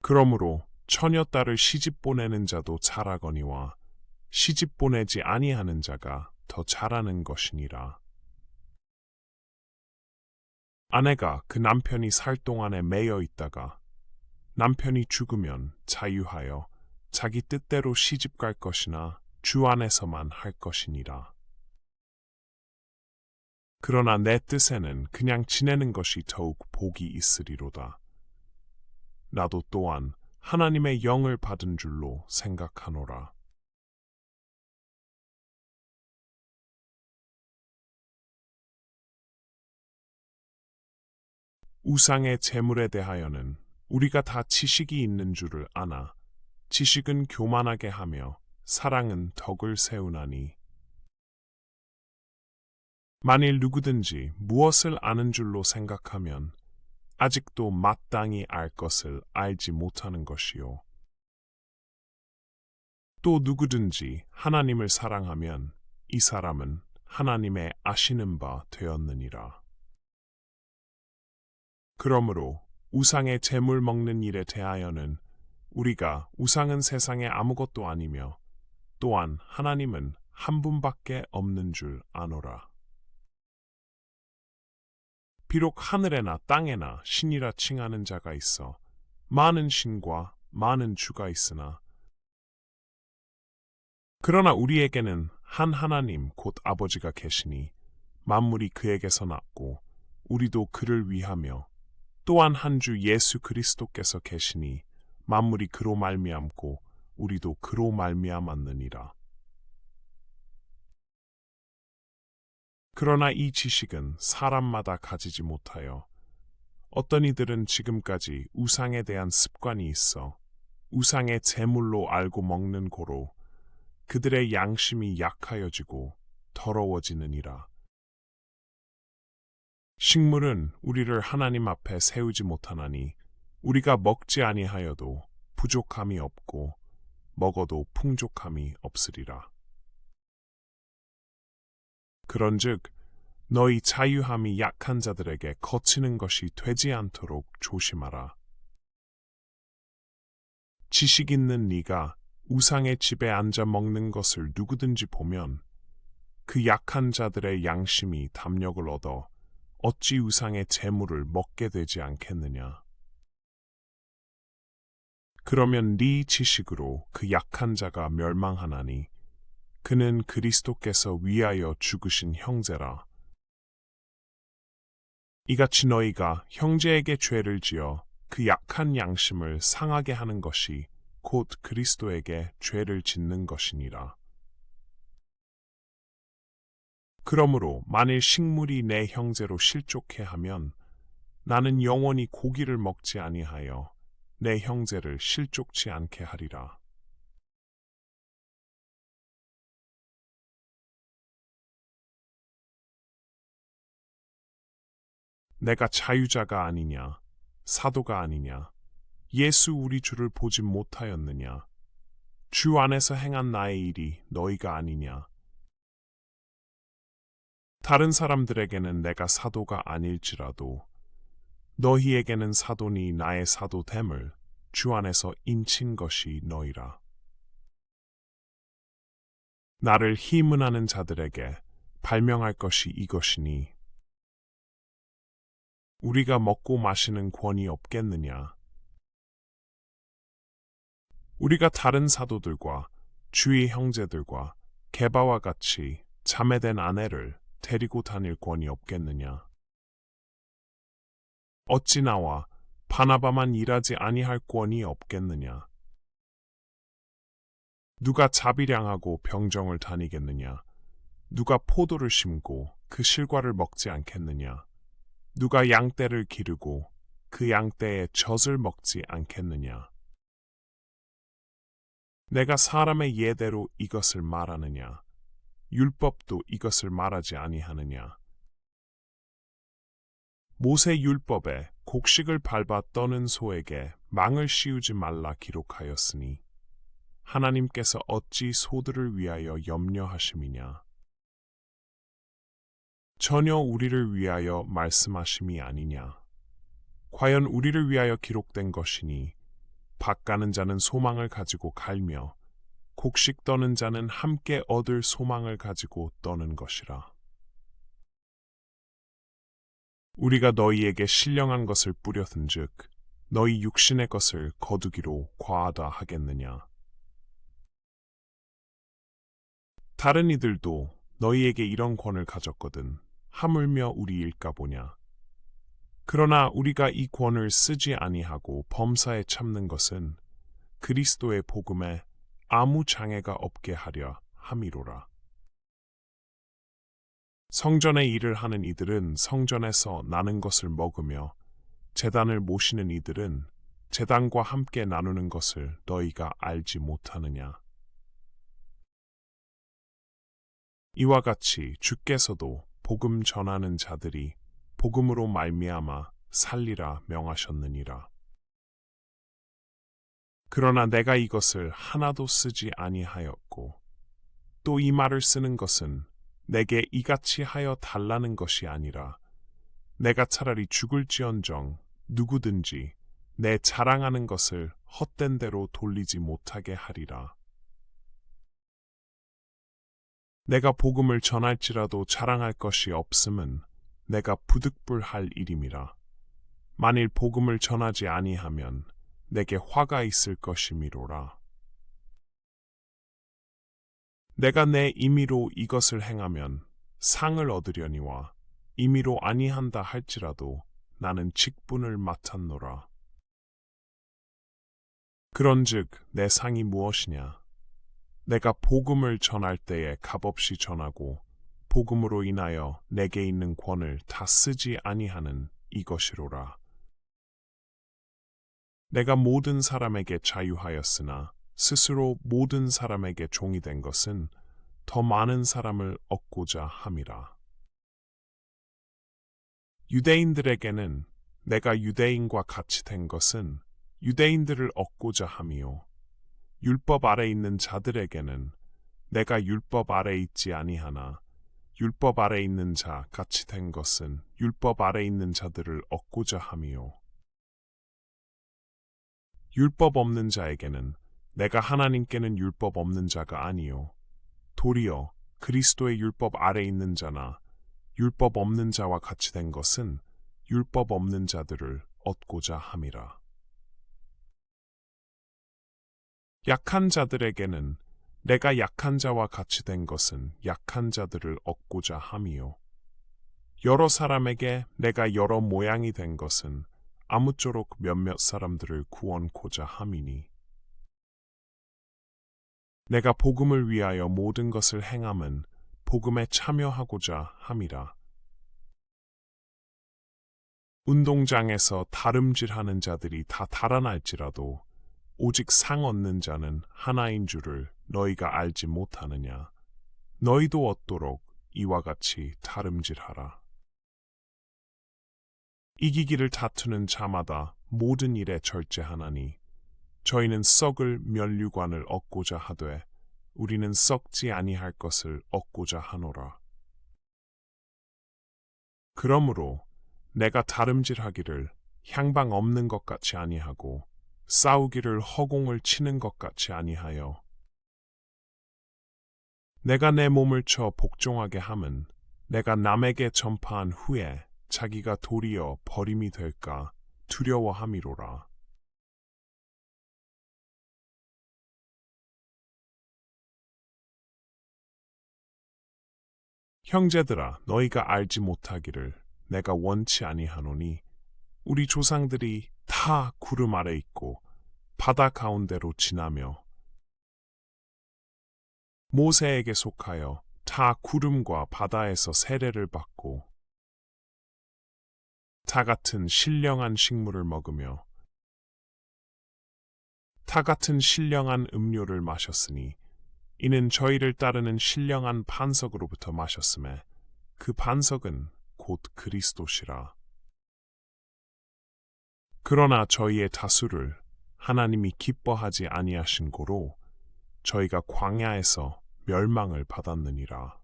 그러므로 처녀 딸을 시집 보내는 자도 잘하거니와 시집 보내지 아니하는 자가 더 잘하는 것이니라. 아내가 그 남편이 살 동안에 매여 있다가 남편이 죽으면 자유하여 자기 뜻대로 시집 갈 것이나 주 안에서만 할 것이니라. 그러나 내 뜻에는 그냥 지내는 것이 더욱 복이 있으리로다. 나도 또한 하나님의 영을 받은 줄로 생각하노라. 우상의 재물에 대하여는 우리가 다 지식이 있는 줄을 아나 지식은 교만하게 하며 사랑은 덕을 세우나니 만일 누구든지 무엇을 아는 줄로 생각하면 아직도 마땅히 알 것을 알지 못하는 것이요. 또 누구든지 하나님을 사랑하면 이 사람은 하나님의 아시는 바 되었느니라. 그러므로 우상의 재물 먹는 일에 대하여는 우리가 우상은 세상에 아무것도 아니며 또한 하나님은 한 분밖에 없는 줄 아노라. 비록 하늘에나 땅에나 신이라 칭하는 자가 있어 많은 신과 많은 주가 있으나 그러나 우리에게는 한 하나님 곧 아버지가 계시니 만물이 그에게서 났고 우리도 그를 위하며 또한 한 주 예수 그리스도께서 계시니 만물이 그로 말미암고 우리도 그로 말미암았느니라. 그러나 이 지식은 사람마다 가지지 못하여 어떤 이들은 지금까지 우상에 대한 습관이 있어 우상의 제물로 알고 먹는 고로 그들의 양심이 약하여지고 더러워지느니라. 식물은 우리를 하나님 앞에 세우지 못하나니 우리가 먹지 아니하여도 부족함이 없고 먹어도 풍족함이 없으리라. 그런즉 너희 자유함이 약한 자들에게 거치는 것이 되지 않도록 조심하라. 지식 있는 네가 우상의 집에 앉아 먹는 것을 누구든지 보면 그 약한 자들의 양심이 담력을 얻어 어찌 우상의 재물을 먹게 되지 않겠느냐. 그러면 네 지식으로 그 약한 자가 멸망하나니 그는 그리스도께서 위하여 죽으신 형제라. 이같이 너희가 형제에게 죄를 지어 그 약한 양심을 상하게 하는 것이 곧 그리스도에게 죄를 짓는 것이니라. 그러므로 만일 식물이 내 형제로 실족해 하면 나는 영원히 고기를 먹지 아니하여 내 형제를 실족치 않게 하리라. 내가 자유자가 아니냐, 사도가 아니냐, 예수 우리 주를 보지 못하였느냐, 주 안에서 행한 나의 일이 너희가 아니냐. 다른 사람들에게는 내가 사도가 아닐지라도 너희에게는 사도니 나의 사도됨을 주 안에서 인친 것이 너희라. 나를 희문하는 자들에게 발명할 것이 이것이니 우리가 먹고 마시는 권이 없겠느냐. 우리가 다른 사도들과 주의 형제들과 게바와 같이 자매된 아내를 데리고 다닐 권이 없겠느냐. 어찌 나와 바나바만 일하지 아니할 권이 없겠느냐. 누가 자비량하고 병정을 다니겠느냐. 누가 포도를 심고 그 실과를 먹지 않겠느냐. 누가 양떼를 기르고 그 양떼의 젖을 먹지 않겠느냐. 내가 사람의 예대로 이것을 말하느냐. 율법도 이것을 말하지 아니하느냐. 모세 율법에 곡식을 밟아 떠는 소에게 망을 씌우지 말라 기록하였으니 하나님께서 어찌 소들을 위하여 염려하심이냐. 전혀 우리를 위하여 말씀하심이 아니냐. 과연 우리를 위하여 기록된 것이니 밭 가는 자는 소망을 가지고 갈며 곡식 떠는 자는 함께 얻을 소망을 가지고 떠는 것이라. 우리가 너희에게 신령한 것을 뿌렸은즉 너희 육신의 것을 거두기로 과하다 하겠느냐. 다른 이들도 너희에게 이런 권을 가졌거든 하물며 우리일까 보냐. 그러나 우리가 이 권을 쓰지 아니하고 범사에 참는 것은 그리스도의 복음에 아무 장애가 없게 하려 함이로라. 성전의 일을 하는 이들은 성전에서 나는 것을 먹으며 제단을 모시는 이들은 제단과 함께 나누는 것을 너희가 알지 못하느냐. 이와 같이 주께서도 복음 전하는 자들이 복음으로 말미암아 살리라 명하셨느니라. 그러나 내가 이것을 하나도 쓰지 아니하였고 또 이 말을 쓰는 것은 내게 이같이 하여 달라는 것이 아니라 내가 차라리 죽을지언정 누구든지 내 자랑하는 것을 헛된 대로 돌리지 못하게 하리라. 내가 복음을 전할지라도 자랑할 것이 없음은 내가 부득불할 일임이라. 만일 복음을 전하지 아니하면 내게 화가 있을 것이미로라. 내가 내 임의로 이것을 행하면 상을 얻으려니와 임의로 아니한다 할지라도 나는 직분을 맡았노라. 그런즉 내 상이 무엇이냐? 내가 복음을 전할 때에 값없이 전하고 복음으로 인하여 내게 있는 권을 다 쓰지 아니하는 이것이로라. 내가 모든 사람에게 자유하였으나 스스로 모든 사람에게 종이 된 것은 더 많은 사람을 얻고자 함이라. 유대인들에게는 내가 유대인과 같이 된 것은 유대인들을 얻고자 함이요. 율법 아래 있는 자들에게는 내가 율법 아래 있지 아니하나 율법 아래 있는 자 같이 된 것은 율법 아래 있는 자들을 얻고자 함이요. 율법 없는 자에게는 내가 하나님께는 율법 없는 자가 아니요. 도리어 그리스도의 율법 아래 있는 자나 율법 없는 자와 같이 된 것은 율법 없는 자들을 얻고자 함이라. 약한 자들에게는 내가 약한 자와 같이 된 것은 약한 자들을 얻고자 함이요. 여러 사람에게 내가 여러 모양이 된 것은 아무쪼록 몇몇 사람들을 구원코자 함이니. 내가 복음을 위하여 모든 것을 행함은 복음에 참여하고자 함이라. 운동장에서 다름질하는 자들이 다 달아날지라도 오직 상 얻는 자는 하나인 줄을 너희가 알지 못하느냐. 너희도 얻도록 이와 같이 다름질하라. 이기기를 다투는 자마다 모든 일에 절제하나니 저희는 썩을 면류관을 얻고자 하되 우리는 썩지 아니할 것을 얻고자 하노라. 그러므로 내가 다름질하기를 향방 없는 것 같이 아니하고 싸우기를 허공을 치는 것 같이 아니하여 내가 내 몸을 쳐 복종하게 함은 내가 남에게 전파한 후에 자기가 도리어 버림이 될까 두려워함이로라. 형제들아, 너희가 알지 못하기를 내가 원치 아니하노니 우리 조상들이 다 구름 아래 있고 바다 가운데로 지나며 모세에게 속하여 다 구름과 바다에서 세례를 받고 다 같은 신령한 식물을 먹으며 다 같은 신령한 음료를 마셨으니 이는 저희를 따르는 신령한 반석으로부터 마셨음에 그 반석은 곧 그리스도시라. 그러나 저희의 다수를 하나님이 기뻐하지 아니하신 고로 저희가 광야에서 멸망을 받았느니라.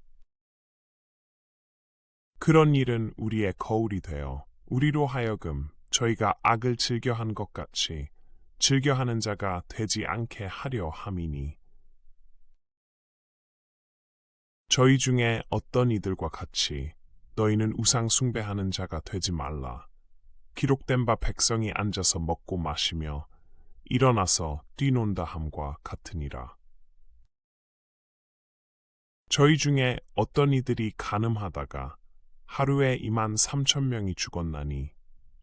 그런 일은 우리의 거울이 되어 우리로 하여금 저희가 악을 즐겨한 것 같이 즐겨하는 자가 되지 않게 하려 함이니 저희 중에 어떤 이들과 같이 너희는 우상 숭배하는 자가 되지 말라. 기록된 바 백성이 앉아서 먹고 마시며 일어나서 뛰논다 함과 같으니라. 저희 중에 어떤 이들이 간음하다가 하루에 23,000명이 죽었나니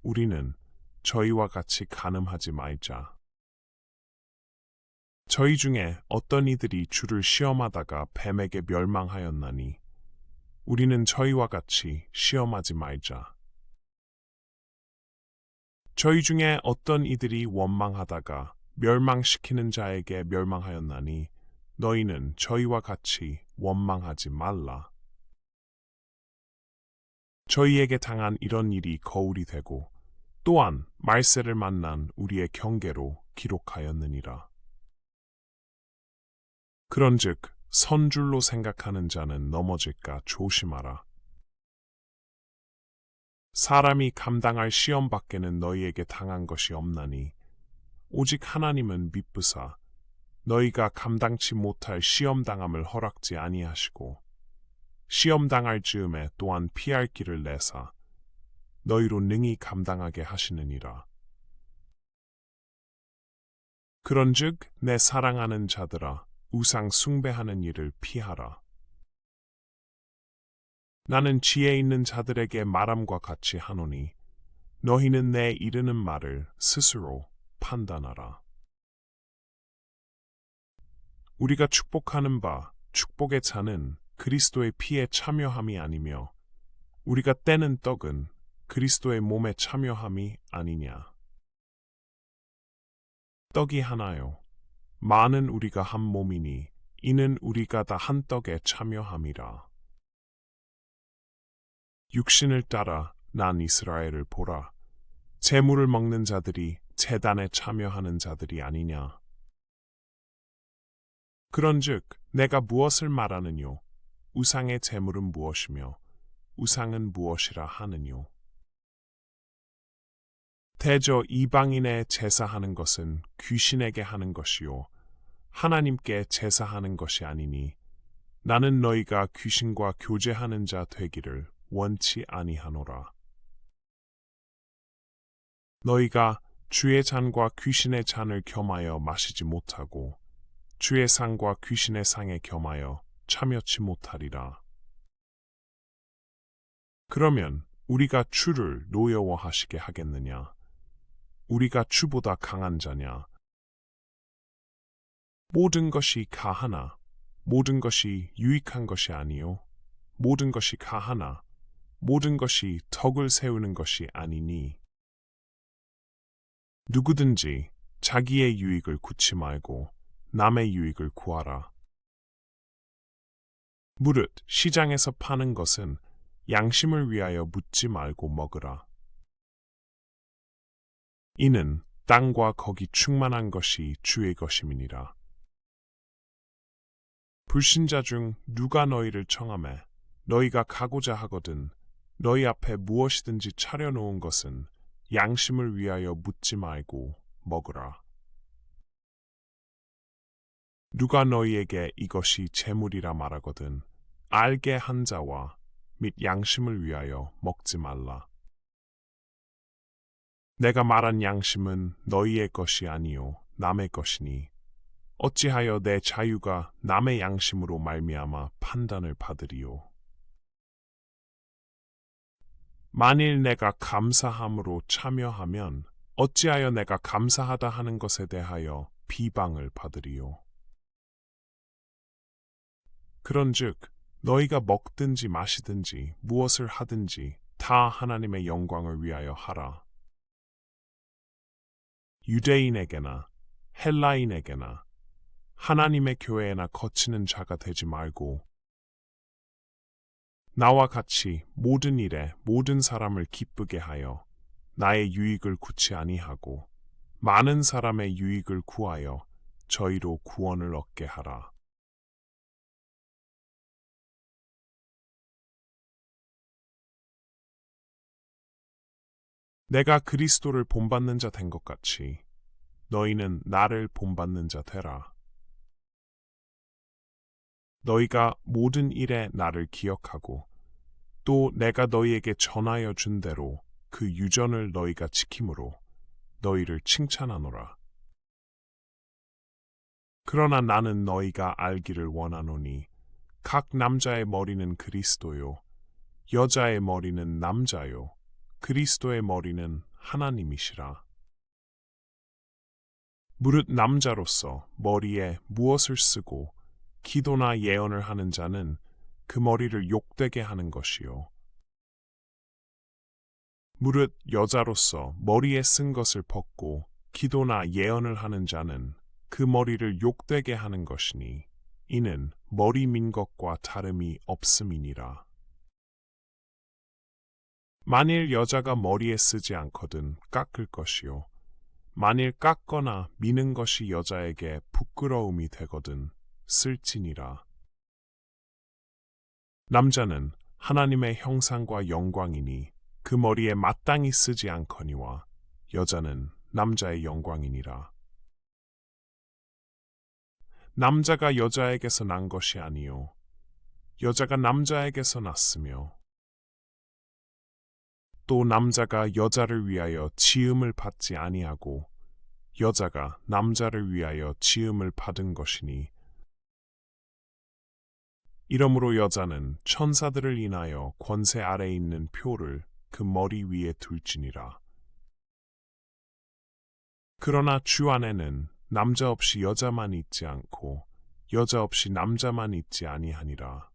우리는 저희와 같이 간음하지 말자. 저희 중에 어떤 이들이 주를 시험하다가 뱀에게 멸망하였나니 우리는 저희와 같이 시험하지 말자. 저희 중에 어떤 이들이 원망하다가 멸망시키는 자에게 멸망하였나니 너희는 저희와 같이 원망하지 말라. 저희에게 당한 이런 일이 거울이 되고 또한 말세를 만난 우리의 경계로 기록하였느니라. 그런즉 선줄로 생각하는 자는 넘어질까 조심하라. 사람이 감당할 시험 밖에는 너희에게 당한 것이 없나니 오직 하나님은 미쁘사 너희가 감당치 못할 시험 당함을 허락지 아니하시고 시험 당할 즈음에 또한 피할 길을 내사 너희로 능히 감당하게 하시느니라. 그런즉 내 사랑하는 자들아 우상 숭배하는 일을 피하라. 나는 지혜 있는 자들에게 말함과 같이 하노니 너희는 내 이르는 말을 스스로 판단하라. 우리가 축복하는 바 축복의 차는 그리스도의 피에 참여함이 아니며 우리가 떼는 떡은 그리스도의 몸에 참여함이 아니냐. 떡이 하나요. 많은 우리가 한 몸이니 이는 우리가 다 한 떡에 참여함이라. 육신을 따라 난 이스라엘을 보라. 제물을 먹는 자들이 제단에 참여하는 자들이 아니냐. 그런즉 내가 무엇을 말하느뇨? 우상의 제물은 무엇이며 우상은 무엇이라 하느뇨? 대저 이방인의 제사하는 것은 귀신에게 하는 것이요 하나님께 제사하는 것이 아니니 나는 너희가 귀신과 교제하는 자 되기를 원치 아니하노라. 너희가 주의 잔과 귀신의 잔을 겸하여 마시지 못하고 주의 상과 귀신의 상에 겸하여 참여치 못하리라. 그러면 우리가 주를 노여워하시게 하겠느냐? 우리가 주보다 강한 자냐? 모든 것이 가하나 모든 것이 유익한 것이 아니요 모든 것이 가하나 모든 것이 덕을 세우는 것이 아니니 누구든지 자기의 유익을 구치 말고 남의 유익을 구하라. 무릇 시장에서 파는 것은 양심을 위하여 묻지 말고 먹으라. 이는 땅과 거기 충만한 것이 주의 것임이니라. 불신자 중 누가 너희를 청하매 너희가 가고자 하거든 너희 앞에 무엇이든지 차려놓은 것은 양심을 위하여 묻지 말고 먹으라. 누가 너희에게 이것이 재물이라 말하거든 알게 한 자와 및 양심을 위하여 먹지 말라. 내가 말한 양심은 너희의 것이 아니요 남의 것이니 어찌하여 내 자유가 남의 양심으로 말미암아 판단을 받으리요. 만일 내가 감사함으로 참여하면 어찌하여 내가 감사하다 하는 것에 대하여 비방을 받으리요. 그런즉 너희가 먹든지 마시든지 무엇을 하든지 다 하나님의 영광을 위하여 하라. 유대인에게나 헬라인에게나 하나님의 교회에나 거치는 자가 되지 말고 나와 같이 모든 일에 모든 사람을 기쁘게 하여 나의 유익을 구치 아니하고 많은 사람의 유익을 구하여 저희로 구원을 얻게 하라. 내가 그리스도를 본받는 자 된 것 같이 너희는 나를 본받는 자 되라. 너희가 모든 일에 나를 기억하고 또 내가 너희에게 전하여 준 대로 그 유전을 너희가 지킴으로 너희를 칭찬하노라. 그러나 나는 너희가 알기를 원하노니 각 남자의 머리는 그리스도요 여자의 머리는 남자요 그리스도의 머리는 하나님이시라. 무릇 남자로서 머리에 무엇을 쓰고 기도나 예언을 하는 자는 그 머리를 욕되게 하는 것이요. 무릇 여자로서 머리에 쓴 것을 벗고 기도나 예언을 하는 자는 그 머리를 욕되게 하는 것이니 이는 머리 민 것과 다름이 없음이니라. 만일 여자가 머리에 쓰지 않거든 깎을 것이요. 만일 깎거나 미는 것이 여자에게 부끄러움이 되거든 쓸지니라. 남자는 하나님의 형상과 영광이니 그 머리에 마땅히 쓰지 않거니와 여자는 남자의 영광이니라. 남자가 여자에게서 난 것이 아니요 여자가 남자에게서 났으며 또 남자가 여자를 위하여 지음을 받지 아니하고 여자가 남자를 위하여 지음을 받은 것이니 이러므로 여자는 천사들을 인하여 권세 아래에 있는 표를 그 머리 위에 둘지니라. 그러나 주 안에는 남자 없이 여자만 있지 않고 여자 없이 남자만 있지 아니하니라.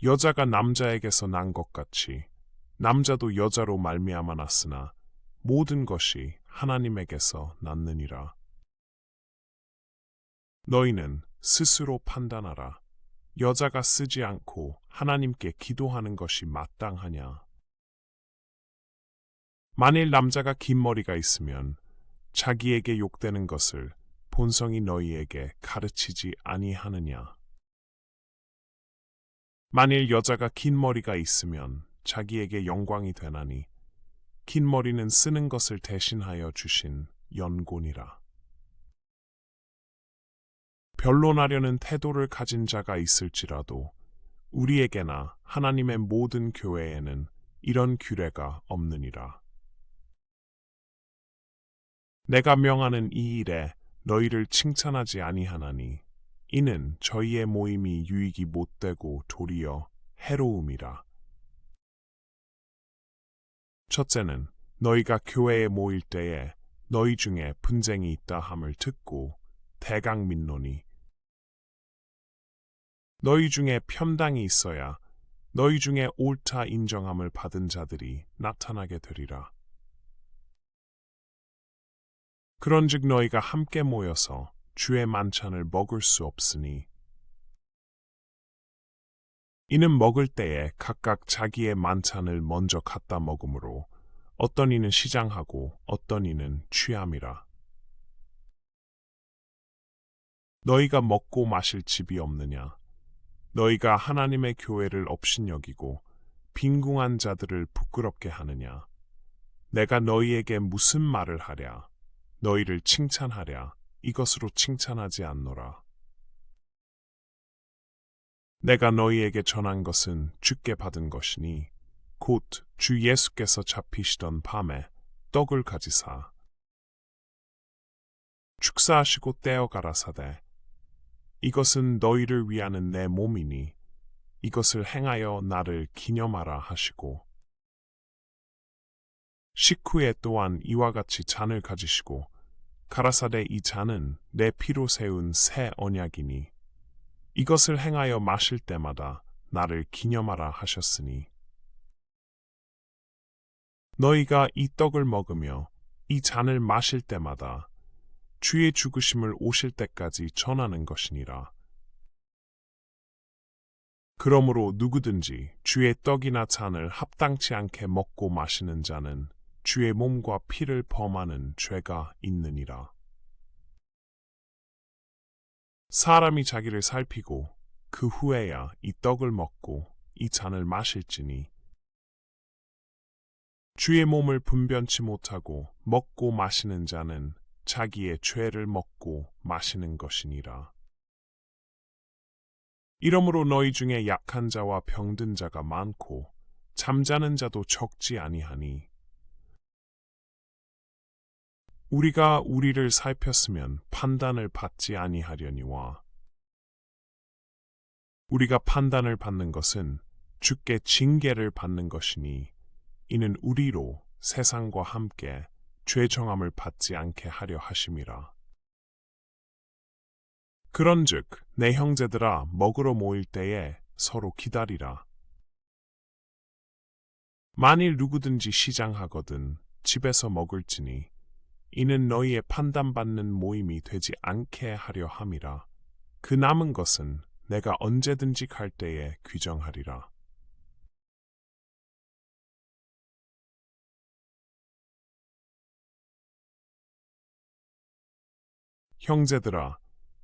여자가 남자에게서 난 것 같이 남자도 여자로 말미암아 났으나 모든 것이 하나님에게서 났느니라. 너희는 스스로 판단하라. 여자가 쓰지 않고 하나님께 기도하는 것이 마땅하냐? 만일 남자가 긴 머리가 있으면 자기에게 욕되는 것을 본성이 너희에게 가르치지 아니하느냐? 만일 여자가 긴 머리가 있으면 자기에게 영광이 되나니 긴 머리는 쓰는 것을 대신하여 주신 연곤이라. 변론하려는 태도를 가진 자가 있을지라도 우리에게나 하나님의 모든 교회에는 이런 규례가 없느니라. 내가 명하는 이 일에 너희를 칭찬하지 아니하나니 이는 저희의 모임이 유익이 못되고 도리어 해로움이라. 첫째는 너희가 교회에 모일 때에 너희 중에 분쟁이 있다 함을 듣고 대강 민노니 너희 중에 편당이 있어야 너희 중에 옳다 인정함을 받은 자들이 나타나게 되리라. 그런즉 너희가 함께 모여서 주의 만찬을 먹을 수 없으니 이는 먹을 때에 각각 자기의 만찬을 먼저 갖다 먹으므로 어떤 이는 시장하고 어떤 이는 취함이라. 너희가 먹고 마실 집이 없느냐? 너희가 하나님의 교회를 업신여기고 빈궁한 자들을 부끄럽게 하느냐? 내가 너희에게 무슨 말을 하랴? 너희를 칭찬하랴? 이것으로 칭찬하지 않노라. 내가 너희에게 전한 것은 주께 받은 것이니 곧 주 예수께서 잡히시던 밤에 떡을 가지사 축사하시고 떼어 가라사대 이것은 너희를 위하는 내 몸이니 이것을 행하여 나를 기념하라 하시고 식후에 또한 이와 같이 잔을 가지시고 가라사대 이 잔은 내 피로 세운 새 언약이니 이것을 행하여 마실 때마다 나를 기념하라 하셨으니 너희가 이 떡을 먹으며 이 잔을 마실 때마다 주의 죽으심을 오실 때까지 전하는 것이니라. 그러므로 누구든지 주의 떡이나 잔을 합당치 않게 먹고 마시는 자는 주의 몸과 피를 범하는 죄가 있느니라. 사람이 자기를 살피고 그 후에야 이 떡을 먹고 이 잔을 마실지니 주의 몸을 분변치 못하고 먹고 마시는 자는 자기의 죄를 먹고 마시는 것이니라. 이러므로 너희 중에 약한 자와 병든 자가 많고 잠자는 자도 적지 아니하니 우리가 우리를 살폈으면 판단을 받지 아니하려니와 우리가 판단을 받는 것은 주께 징계를 받는 것이니 이는 우리로 세상과 함께 죄 정함을 받지 않게 하려 하심이라. 그런즉 내 형제들아 먹으러 모일 때에 서로 기다리라. 만일 누구든지 시장하거든 집에서 먹을지니 이는 너희의 판단받는 모임이 되지 않게 하려 함이라. 그 남은 것은 내가 언제든지 갈 때에 규정하리라. 형제들아,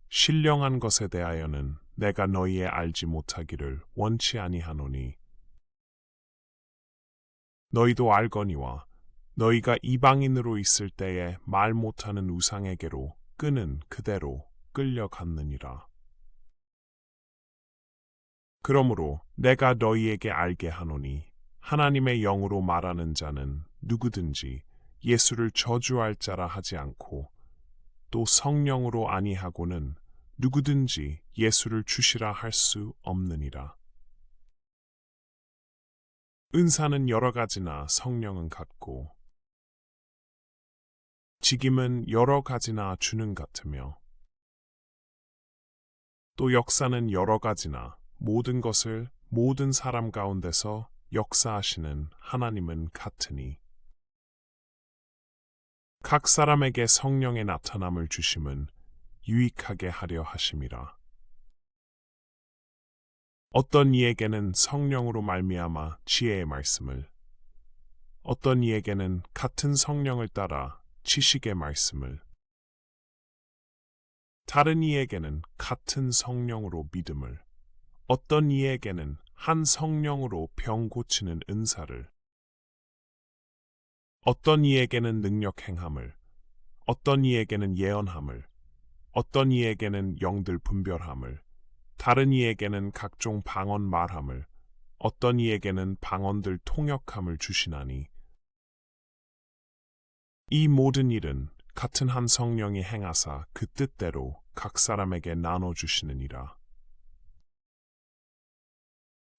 신령한 것에 대하여는 내가 너희의 알지 못하기를 원치 아니하노니 너희도 알거니와 너희가 이방인으로 있을 때에 말 못하는 우상에게로 끄는 그대로 끌려갔느니라. 그러므로 내가 너희에게 알게 하노니 하나님의 영으로 말하는 자는 누구든지 예수를 저주할 자라 하지 않고 또 성령으로 아니하고는 누구든지 예수를 주시라 할 수 없느니라. 은사는 여러 가지나 성령은 같고 직임은 여러 가지나 주는 같으며 또 역사는 여러 가지나 모든 것을 모든 사람 가운데서 역사하시는 하나님은 같으니 각 사람에게 성령의 나타남을 주심은 유익하게 하려 하심이라. 어떤 이에게는 성령으로 말미암아 지혜의 말씀을, 어떤 이에게는 같은 성령을 따라 지식의 말씀을, 다른 이에게는 같은 성령으로 믿음을, 어떤 이에게는 한 성령으로 병 고치는 은사를, 어떤 이에게는 능력 행함을, 어떤 이에게는 예언함을, 어떤 이에게는 영들 분별함을, 다른 이에게는 각종 방언 말함을, 어떤 이에게는 방언들 통역함을 주시나니, 이 모든 일은 같은 한 성령이 행하사 그 뜻대로 각 사람에게 나눠주시느니라.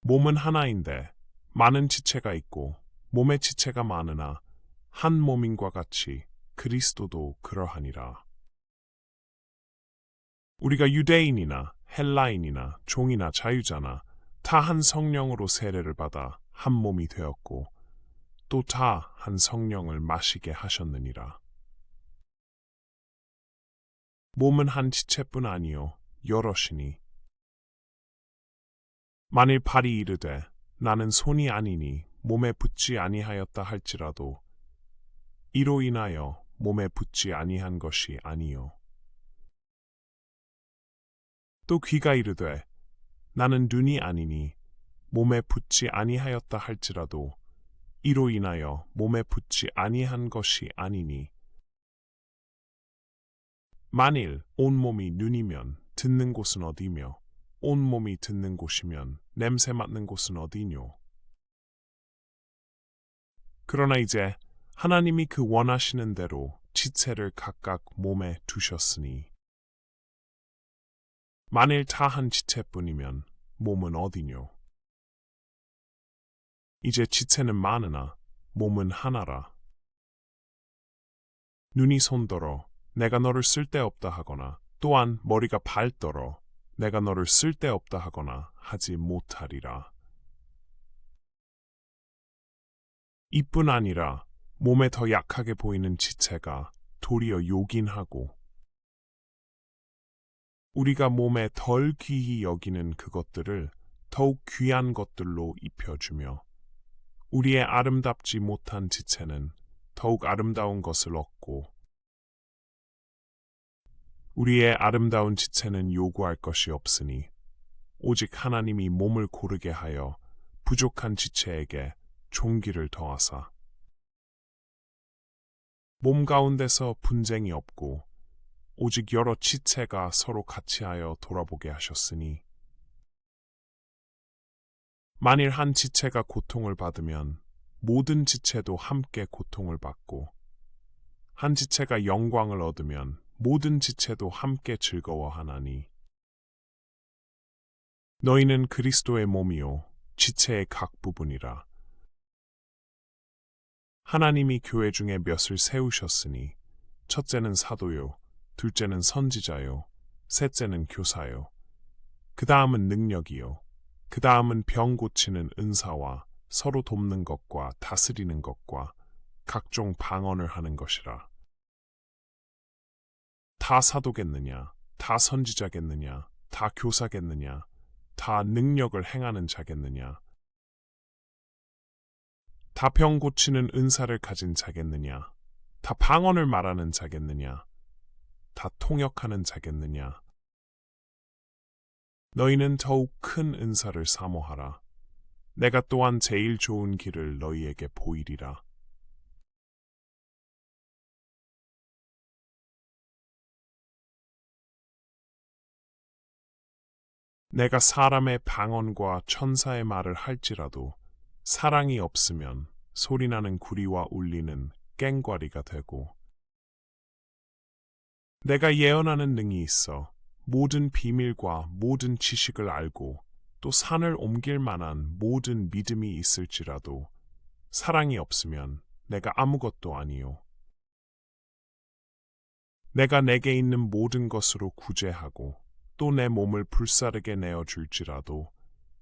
몸은 하나인데 많은 지체가 있고 몸의 지체가 많으나 한 몸인과 같이 그리스도도 그러하니라. 우리가 유대인이나 헬라인이나 종이나 자유자나 다 한 성령으로 세례를 받아 한 몸이 되었고 또 다 한 성령을 마시게 하셨느니라. 몸은 한 지체뿐 아니요 여럿이니 만일 발이 이르되 나는 손이 아니니 몸에 붙지 아니하였다 할지라도 이로 인하여 몸에 붙지 아니한 것이 아니요. 또 귀가 이르되 나는 눈이 아니니 몸에 붙지 아니하였다 할지라도 이로 인하여 몸에 붙지 아니한 것이 아니니 만일 온몸이 눈이면 듣는 곳은 어디며 온몸이 듣는 곳이면 냄새 맡는 곳은 어디뇨. 그러나 이제 하나님이 그 원하시는 대로 지체를 각각 몸에 두셨으니 만일 다 한 지체뿐이면 몸은 어디뇨. 이제 지체는 많으나 몸은 하나라. 눈이 손더러 내가 너를 쓸데없다 하거나 또한 머리가 발더러 내가 너를 쓸데없다 하거나 하지 못하리라. 이뿐 아니라 몸에 더 약하게 보이는 지체가 도리어 요긴하고 우리가 몸에 덜 귀히 여기는 그것들을 더욱 귀한 것들로 입혀주며 우리의 아름답지 못한 지체는 더욱 아름다운 것을 얻고 우리의 아름다운 지체는 요구할 것이 없으니 오직 하나님이 몸을 고르게 하여 부족한 지체에게 종기를 더하사 몸 가운데서 분쟁이 없고 오직 여러 지체가 서로 같이하여 돌아보게 하셨으니 만일 한 지체가 고통을 받으면 모든 지체도 함께 고통을 받고 한 지체가 영광을 얻으면 모든 지체도 함께 즐거워하나니 너희는 그리스도의 몸이요 지체의 각 부분이라. 하나님이 교회 중에 몇을 세우셨으니 첫째는 사도요 둘째는 선지자요 셋째는 교사요 그 다음은 능력이요 그 다음은 병 고치는 은사와 서로 돕는 것과 다스리는 것과 각종 방언을 하는 것이라. 다 사도겠느냐, 다 선지자겠느냐, 다 교사겠느냐, 다 능력을 행하는 자겠느냐, 다 병 고치는 은사를 가진 자겠느냐, 다 방언을 말하는 자겠느냐, 다 통역하는 자겠느냐. 너희는 더욱 큰 은사를 사모하라. 내가 또한 제일 좋은 길을 너희에게 보이리라. 내가 사람의 방언과 천사의 말을 할지라도 사랑이 없으면 소리나는 구리와 울리는 꽹과리가 되고 내가 예언하는 능이 있어 모든 비밀과 모든 지식을 알고 또 산을 옮길 만한 모든 믿음이 있을지라도 사랑이 없으면 내가 아무것도 아니요. 내가 내게 있는 모든 것으로 구제하고 또 내 몸을 불사르게 내어줄지라도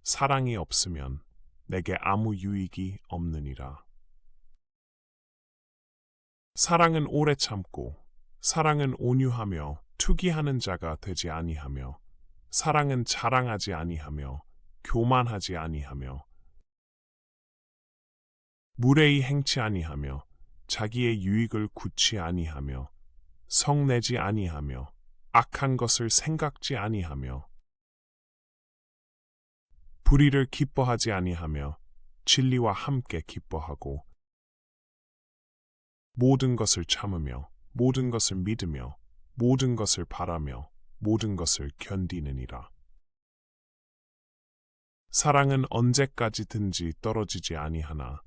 사랑이 없으면 내게 아무 유익이 없느니라. 사랑은 오래 참고 사랑은 온유하며 투기하는 자가 되지 아니하며 사랑은 자랑하지 아니하며 교만하지 아니하며 무례히 행치 아니하며 자기의 유익을 굳지 아니하며 성내지 아니하며 악한 것을 생각지 아니하며 불의를 기뻐하지 아니하며 진리와 함께 기뻐하고 모든 것을 참으며 모든 것을 믿으며 모든 것을 바라며 모든 것을 견디느니라. 사랑은 언제까지든지 떨어지지 아니하나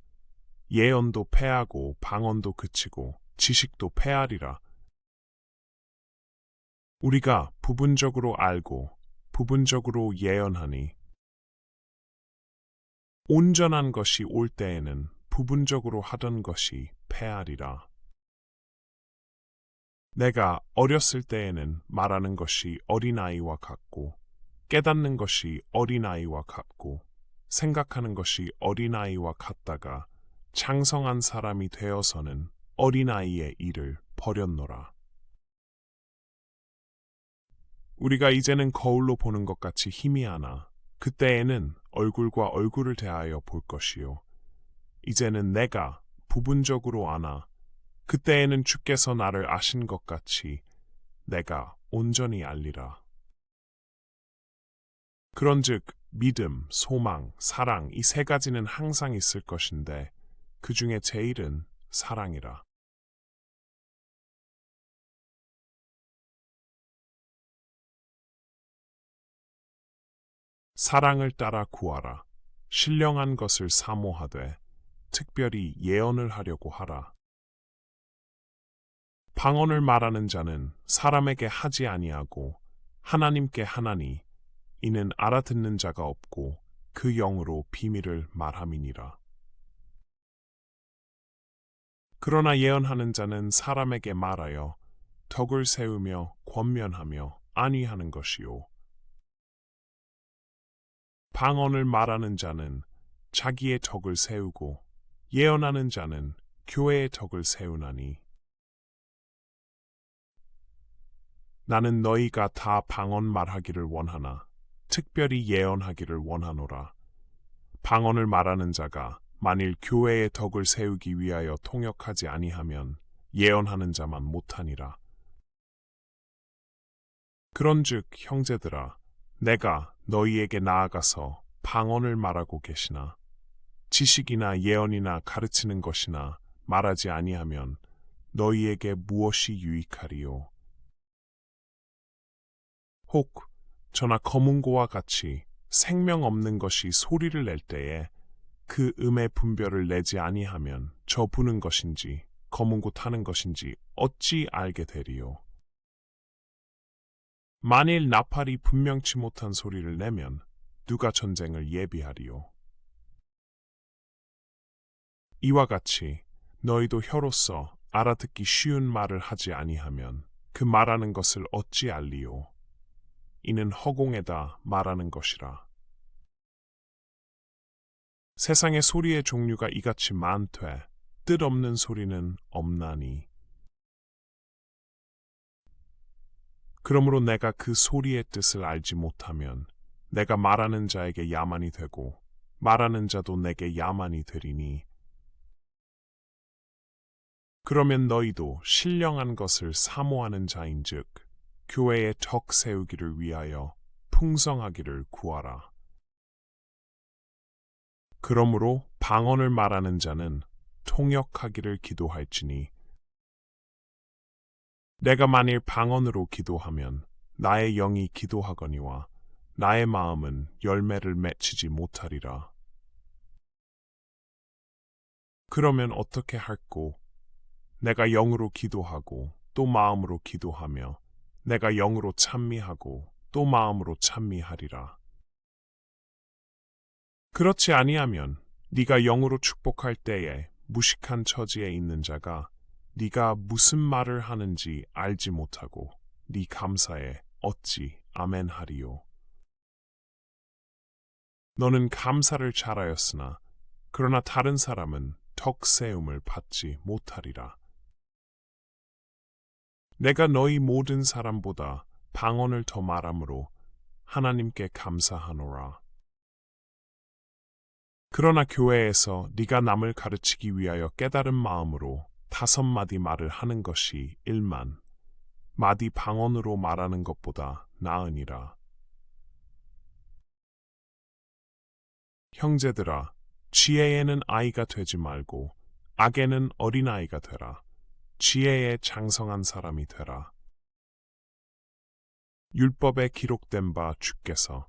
예언도 패하고 방언도 그치고 지식도 패하리라. 우리가 부분적으로 알고 부분적으로 예언하니 온전한 것이 올 때에는 부분적으로 하던 것이 패하리라. 내가 어렸을 때에는 말하는 것이 어린아이와 같고 깨닫는 것이 어린아이와 같고 생각하는 것이 어린아이와 같다가 장성한 사람이 되어서는 어린아이의 일을 버렸노라. 우리가 이제는 거울로 보는 것 같이 희미하나 그때에는 얼굴과 얼굴을 대하여 볼 것이요. 이제는 내가 부분적으로 아나 그때에는 주께서 나를 아신 것 같이 내가 온전히 알리라. 그런즉 믿음, 소망, 사랑 이 세 가지는 항상 있을 것인데 그 중에 제일은 사랑이라. 사랑을 따라 구하라. 신령한 것을 사모하되 특별히 예언을 하려고 하라. 방언을 말하는 자는 사람에게 하지 아니하고 하나님께 하나니 이는 알아듣는 자가 없고 그 영으로 비밀을 말함이니라. 그러나 예언하는 자는 사람에게 말하여 덕을 세우며 권면하며 안위하는 것이요. 방언을 말하는 자는 자기의 덕을 세우고 예언하는 자는 교회의 덕을 세우나니 나는 너희가 다 방언 말하기를 원하나 특별히 예언하기를 원하노라. 방언을 말하는 자가 만일 교회의 덕을 세우기 위하여 통역하지 아니하면 예언하는 자만 못하니라. 그런즉 형제들아 내가 너희에게 나아가서 방언을 말하고 계시나 지식이나 예언이나 가르치는 것이나 말하지 아니하면 너희에게 무엇이 유익하리요. 혹 저나 검은고와 같이 생명 없는 것이 소리를 낼 때에 그 음의 분별을 내지 아니하면 저 부는 것인지 검은고 타는 것인지 어찌 알게 되리요. 만일 나팔이 분명치 못한 소리를 내면 누가 전쟁을 예비하리요. 이와 같이 너희도 혀로서 알아듣기 쉬운 말을 하지 아니하면 그 말하는 것을 어찌 알리요. 이는 허공에다 말하는 것이라. 세상의 소리의 종류가 이같이 많되 뜻없는 소리는 없나니. 그러므로 내가 그 소리의 뜻을 알지 못하면 내가 말하는 자에게 야만이 되고 말하는 자도 내게 야만이 되리니. 그러면 너희도 신령한 것을 사모하는 자인즉 교회의 덕 세우기를 위하여 풍성하기를 구하라. 그러므로 방언을 말하는 자는 통역하기를 기도할지니 내가 만일 방언으로 기도하면 나의 영이 기도하거니와 나의 마음은 열매를 맺히지 못하리라. 그러면 어떻게 할꼬? 내가 영으로 기도하고 또 마음으로 기도하며 내가 영으로 찬미하고 또 마음으로 찬미하리라. 그렇지 아니하면 네가 영으로 축복할 때에 무식한 처지에 있는 자가 네가 무슨 말을 하는지 알지 못하고 네 감사에 어찌 아멘 하리요. 너는 감사를 잘하였으나 그러나 다른 사람은 덕 세움을 받지 못하리라. 내가 너희 모든 사람보다 방언을 더 말함으로 하나님께 감사하노라. 그러나 교회에서 네가 남을 가르치기 위하여 깨달은 마음으로 5마디 말을 하는 것이 1만, 마디 방언으로 말하는 것보다 나으니라. 형제들아, 지혜에는 아이가 되지 말고 악에는 어린아이가 되라. 지혜에 장성한 사람이 되라. 율법에 기록된 바 주께서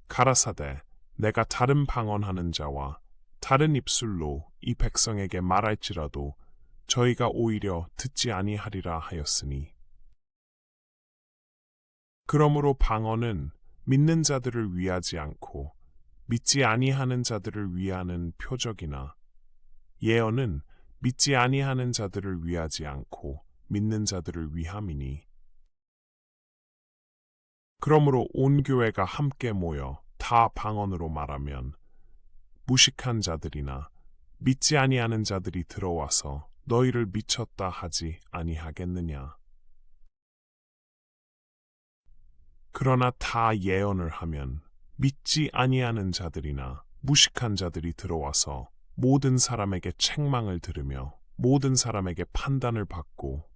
가라사대 내가 다른 방언하는 자와 다른 입술로 이 백성에게 말할지라도 저희가 오히려 듣지 아니하리라 하였으니, 그러므로 방언은 믿는 자들을 위하지 않고 믿지 아니하는 자들을 위하는 표적이나 예언은 믿지 아니하는 자들을 위하지 않고 믿는 자들을 위함이니, 그러므로 온 교회가 함께 모여 다 방언으로 말하면 무식한 자들이나 믿지 아니하는 자들이 들어와서 너희를 미쳤다 하지 아니하겠느냐. 그러나 다 예언을 하면 믿지 아니하는 자들이나 무식한 자들이 들어와서 모든 사람에게 책망을 들으며 모든 사람에게 판단을 받고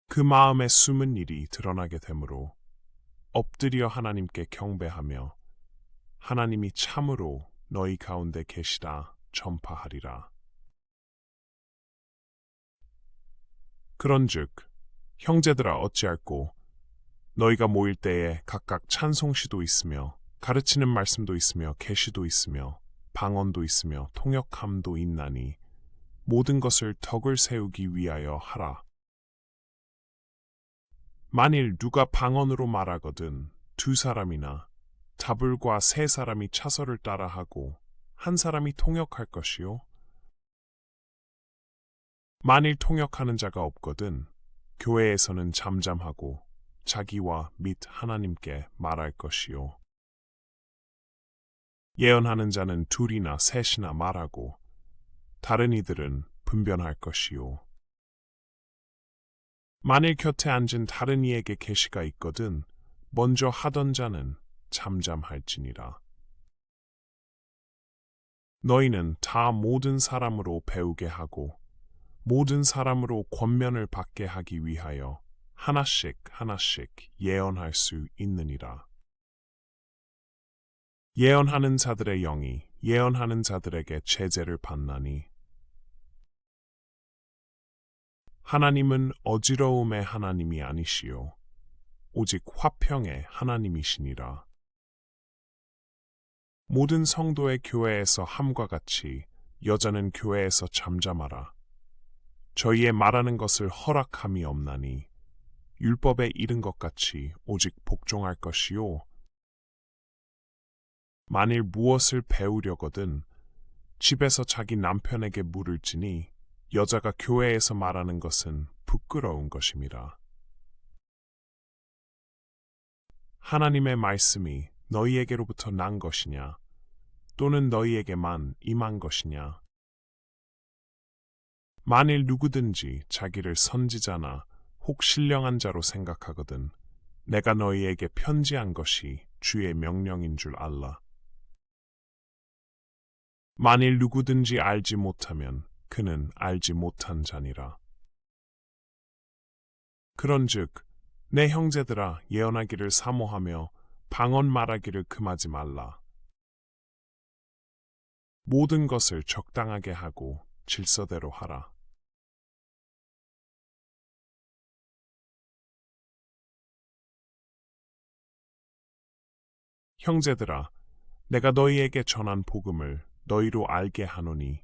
그 마음에 숨은 일이 드러나게 되므로 엎드려 하나님께 경배하며 하나님이 참으로 너희 가운데 계시다 전파하리라. 그런즉 형제들아 어찌할꼬 너희가 모일 때에 각각 찬송시도 있으며 가르치는 말씀도 있으며 계시도 있으며 방언도 있으며 통역함도 있나니 모든 것을 덕을 세우기 위하여 하라. 만일 누가 방언으로 말하거든 두 사람이나 다불과 세 사람이 차서를 따라하고 한 사람이 통역할 것이요. 만일 통역하는 자가 없거든 교회에서는 잠잠하고 자기와 및 하나님께 말할 것이요. 예언하는 자는 둘이나 셋이나 말하고 다른 이들은 분변할 것이요. 만일 곁에 앉은 다른 이에게 계시가 있거든 먼저 하던 자는 잠잠할지니라. 너희는 다 모든 사람으로 배우게 하고 모든 사람으로 권면을 받게 하기 위하여 하나씩 하나씩 예언할 수 있느니라. 예언하는 자들의 영이 예언하는 자들에게 제재를 받나니 하나님은 어지러움의 하나님이 아니시요 오직 화평의 하나님이시니라. 모든 성도의 교회에서 함과 같이 여자는 교회에서 잠잠하라. 저희의 말하는 것을 허락함이 없나니 율법에 이른 것 같이 오직 복종할 것이요. 만일 무엇을 배우려거든 집에서 자기 남편에게 물을지니 여자가 교회에서 말하는 것은 부끄러운 것임이라. 하나님의 말씀이 너희에게로부터 난 것이냐 또는 너희에게만 임한 것이냐. 만일 누구든지 자기를 선지자나 혹 신령한 자로 생각하거든 내가 너희에게 편지한 것이 주의 명령인 줄 알라. 만일 누구든지 알지 못하면 그는 알지 못한 자니라. 그런즉 내 형제들아 예언하기를 사모하며 방언 말하기를 금하지 말라. 모든 것을 적당하게 하고 질서대로 하라. 형제들아 내가 너희에게 전한 복음을 너희로 알게 하노니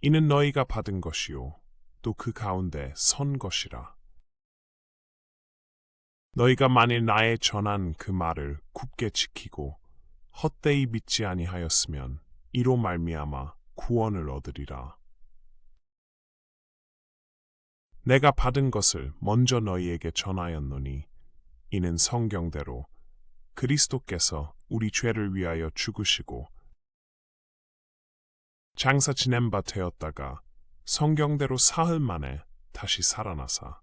이는 너희가 받은 것이요 또 그 가운데 선 것이라. 너희가 만일 나의 전한 그 말을 굳게 지키고 헛되이 믿지 아니하였으면 이로 말미암아 구원을 얻으리라. 내가 받은 것을 먼저 너희에게 전하였노니 이는 성경대로 그리스도께서 우리 죄를 위하여 죽으시고 장사 지낸 바 되었다가 성경대로 사흘 만에 다시 살아나사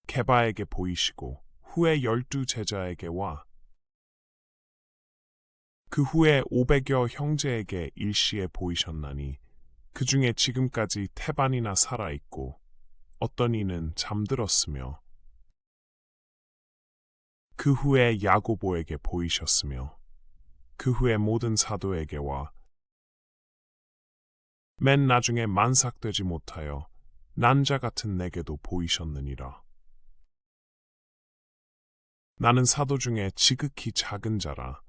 게바에게 보이시고 후에 12 제자에게와 그 후에 500여 형제에게 일시에 보이셨나니 그 중에 지금까지 태반이나 살아있고 어떤 이는 잠들었으며 그 후에 야고보에게 보이셨으며 그 후에 모든 사도에게와 맨 나중에 만삭되지 못하여 난자 같은 내게도 보이셨느니라. 나는 사도 중에 지극히 작은 자라.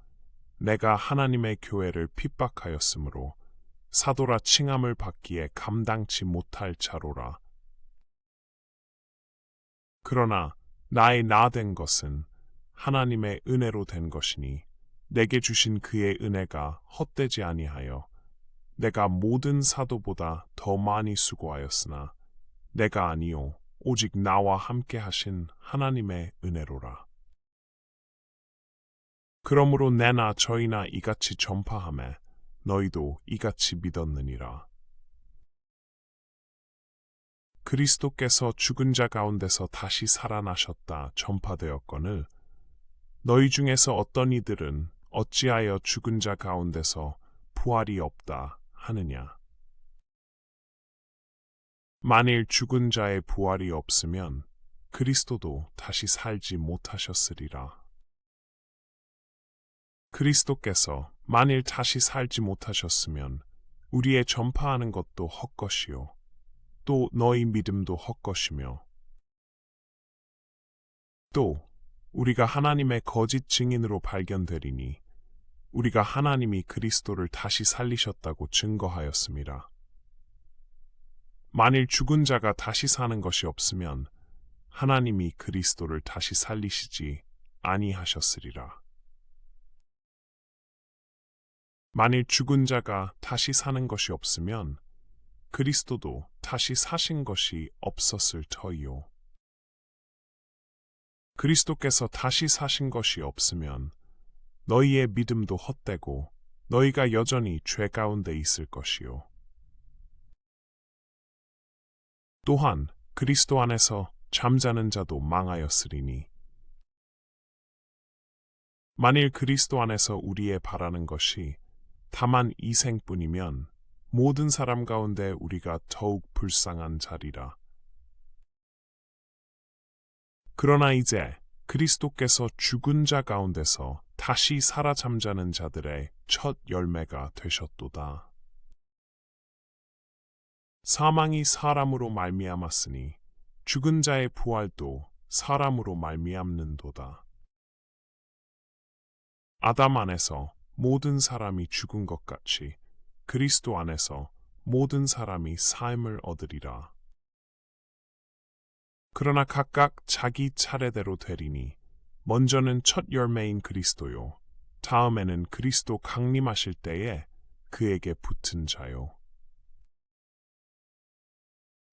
내가 하나님의 교회를 핍박하였으므로 사도라 칭함을 받기에 감당치 못할 자로라. 그러나 나의 나 된 것은 하나님의 은혜로 된 것이니 내게 주신 그의 은혜가 헛되지 아니하여 내가 모든 사도보다 더 많이 수고하였으나 내가 아니요 오직 나와 함께 하신 하나님의 은혜로라. 그러므로 내나 저희나 이같이 전파하매 너희도 이같이 믿었느니라. 그리스도께서 죽은 자 가운데서 다시 살아나셨다 전파되었거늘 너희 중에서 어떤 이들은 어찌하여 죽은 자 가운데서 부활이 없다 하느냐. 만일 죽은 자의 부활이 없으면 그리스도도 다시 살지 못하셨으리라. 그리스도께서 만일 다시 살지 못하셨으면 우리의 전파하는 것도 헛것이요 또 너희 믿음도 헛것이며 또 우리가 하나님의 거짓 증인으로 발견되리니 우리가 하나님이 그리스도를 다시 살리셨다고 증거하였습니다. 만일 죽은 자가 다시 사는 것이 없으면 하나님이 그리스도를 다시 살리시지 아니하셨으리라. 만일 죽은 자가 다시 사는 것이 없으면 그리스도도 다시 사신 것이 없었을 터이요. 그리스도께서 다시 사신 것이 없으면 너희의 믿음도 헛되고 너희가 여전히 죄 가운데 있을 것이요. 또한 그리스도 안에서 잠자는 자도 망하였으리니 만일 그리스도 안에서 우리의 바라는 것이 다만 이 생뿐이면 모든 사람 가운데 우리가 더욱 불쌍한 자리라. 그러나 이제 그리스도께서 죽은 자 가운데서 다시 살아 잠자는 자들의 첫 열매가 되셨도다. 사망이 사람으로 말미암았으니 죽은 자의 부활도 사람으로 말미암는도다. 아담 안에서 모든 사람이 죽은 것 같이 그리스도 안에서 모든 사람이 삶을 얻으리라. 그러나 각각 자기 차례대로 되리니 먼저는 첫 열매인 그리스도요 다음에는 그리스도 강림하실 때에 그에게 붙은 자요.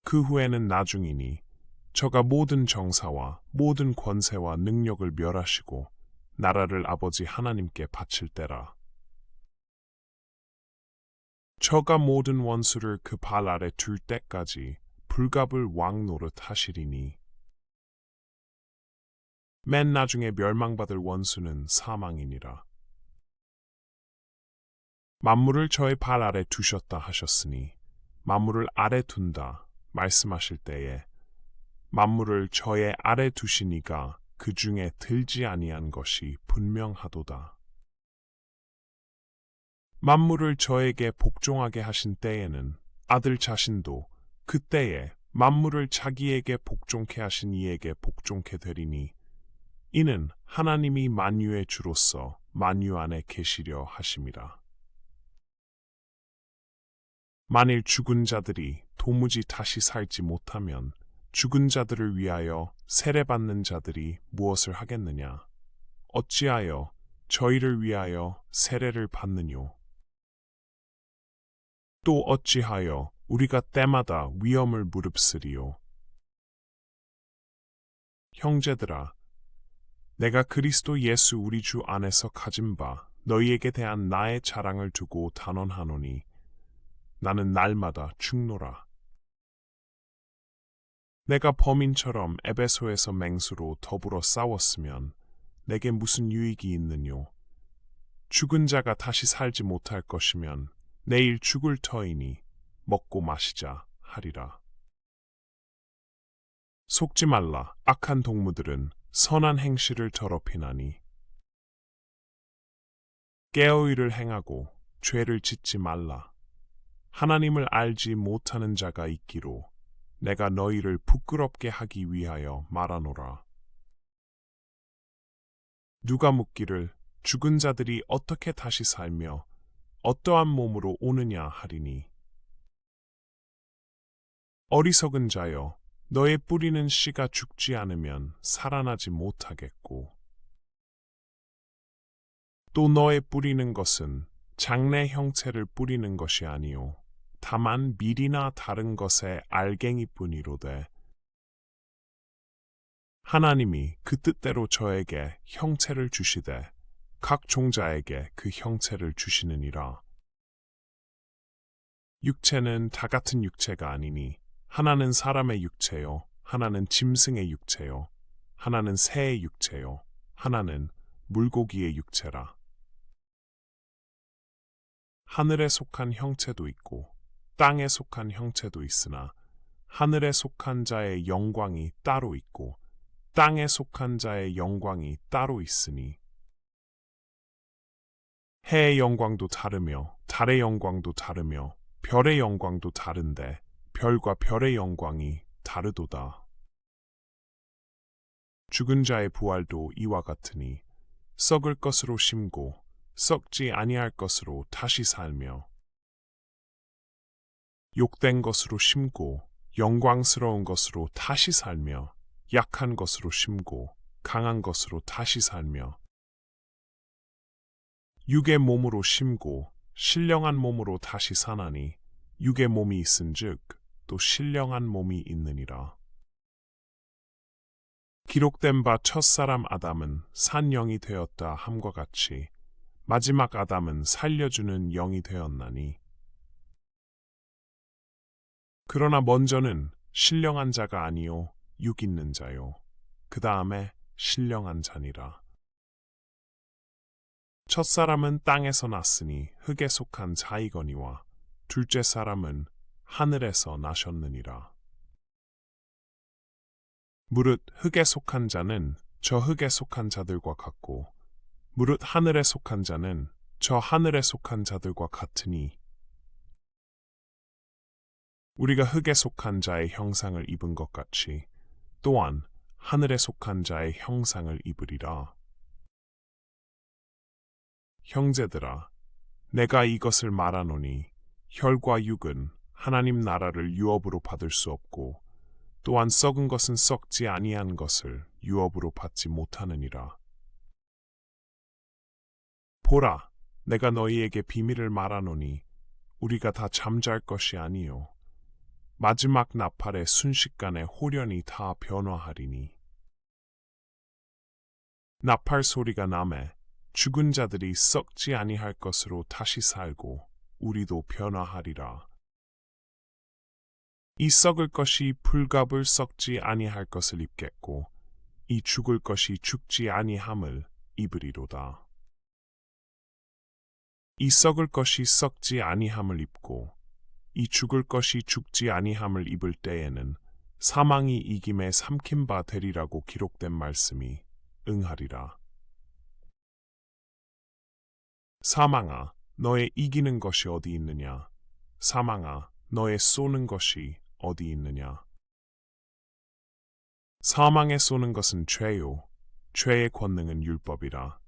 그 후에는 나중이니 저가 모든 정사와 모든 권세와 능력을 멸하시고 나라를 아버지 하나님께 바칠 때라. 저가 모든 원수를 그 발 아래 둘 때까지 불갑을 왕 노릇 하시리니 맨 나중에 멸망받을 원수는 사망이니라. 만물을 저의 발 아래 두셨다 하셨으니 만물을 아래 둔다 말씀하실 때에 만물을 저의 아래 두시니가 그 중에 들지 아니한 것이 분명하도다. 만물을 저에게 복종하게 하신 때에는 아들 자신도 그때에 만물을 자기에게 복종케 하신 이에게 복종케 되리니 이는 하나님이 만유의 주로서 만유 안에 계시려 하심이라. 만일 죽은 자들이 도무지 다시 살지 못하면 죽은 자들을 위하여 세례받는 자들이 무엇을 하겠느냐? 어찌하여 저희를 위하여 세례를 받느뇨? 또 어찌하여 우리가 때마다 위험을 무릅쓰리요? 형제들아, 내가 그리스도 예수 우리 주 안에서 가진 바 너희에게 대한 나의 자랑을 두고 단언하노니 나는 날마다 죽노라. 내가 범인처럼 에베소에서 맹수로 더불어 싸웠으면 내게 무슨 유익이 있느뇨? 죽은 자가 다시 살지 못할 것이면 내일 죽을 터이니 먹고 마시자 하리라. 속지 말라. 악한 동무들은 선한 행실을 더럽히나니. 깨어의를 행하고 죄를 짓지 말라. 하나님을 알지 못하는 자가 있기로 내가 너희를 부끄럽게 하기 위하여 말하노라. 누가 묻기를 죽은 자들이 어떻게 다시 살며 어떠한 몸으로 오느냐 하리니. 어리석은 자여, 너의 뿌리는 씨가 죽지 않으면 살아나지 못하겠고, 또 너의 뿌리는 것은 장래 형체를 뿌리는 것이 아니요 다만 밀이나 다른 것의 알갱이뿐이로되, 하나님이 그 뜻대로 저에게 형체를 주시되 각 종자에게 그 형체를 주시느니라. 육체는 다 같은 육체가 아니니 하나는 사람의 육체요, 하나는 짐승의 육체요, 하나는 새의 육체요, 하나는 물고기의 육체라. 하늘에 속한 형체도 있고 땅에 속한 형체도 있으나 하늘에 속한 자의 영광이 따로 있고 땅에 속한 자의 영광이 따로 있으니, 해의 영광도 다르며 달의 영광도 다르며 별의 영광도 다른데 별과 별의 영광이 다르도다. 죽은 자의 부활도 이와 같으니 썩을 것으로 심고 썩지 아니할 것으로 다시 살며, 욕된 것으로 심고 영광스러운 것으로 다시 살며, 약한 것으로 심고 강한 것으로 다시 살며, 육의 몸으로 심고 신령한 몸으로 다시 사나니 육의 몸이 있은즉 또 신령한 몸이 있느니라. 기록된 바 첫사람 아담은 산 영이 되었다 함과 같이 마지막 아담은 살려주는 영이 되었나니, 그러나 먼저는 신령한 자가 아니요 육 있는 자요 그 다음에 신령한 자니라. 첫사람은 땅에서 났으니 흙에 속한 자이거니와 둘째 사람은 하늘에서 나셨느니라. 무릇 흙에 속한 자는 저 흙에 속한 자들과 같고 무릇 하늘에 속한 자는 저 하늘에 속한 자들과 같으니, 우리가 흙에 속한 자의 형상을 입은 것 같이 또한 하늘에 속한 자의 형상을 입으리라. 형제들아, 내가 이것을 말하노니 혈과 육은 하나님 나라를 유업으로 받을 수 없고 또한 썩은 것은 썩지 아니한 것을 유업으로 받지 못하느니라. 보라, 내가 너희에게 비밀을 말하노니 우리가 다 잠잘 것이 아니요 마지막 나팔의 순식간에 홀연히 다 변화하리니. 나팔 소리가 나매 죽은 자들이 썩지 아니할 것으로 다시 살고 우리도 변화하리라. 이 썩을 것이 불갑을 썩지 아니할 것을 입겠고 이 죽을 것이 죽지 아니함을 입으리로다. 이 썩을 것이 썩지 아니함을 입고 이 죽을 것이 죽지 아니함을 입을 때에는 사망이 이김에 삼킨 바 되리라고 기록된 말씀이 응하리라. 사망아, 너의 이기는 것이 어디 있느냐? 사망아, 너의 쏘는 것이 어디 있느냐? 사망에 쏘는 것은 죄요, 죄의 권능은 율법이라.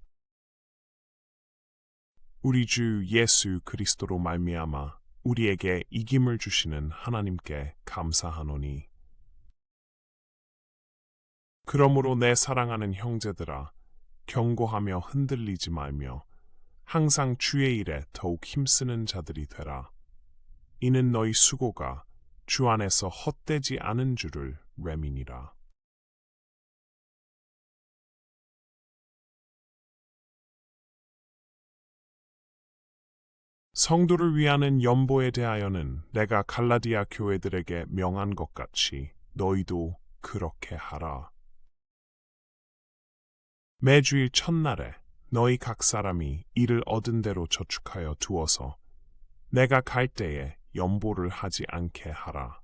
우리 주 예수 그리스도로 말미암아 우리에게 이김을 주시는 하나님께 감사하노니. 그러므로 내 사랑하는 형제들아, 경고하며 흔들리지 말며 항상 주의 일에 더욱 힘쓰는 자들이 되라. 이는 너희 수고가 주 안에서 헛되지 않은 줄을 외민이라. 성도를 위하는 연보에 대하여는 내가 갈라디아 교회들에게 명한 것 같이 너희도 그렇게 하라. 매주일 첫날에 너희 각 사람이 이를 얻은 대로 저축하여 두어서 내가 갈 때에 연보를 하지 않게 하라.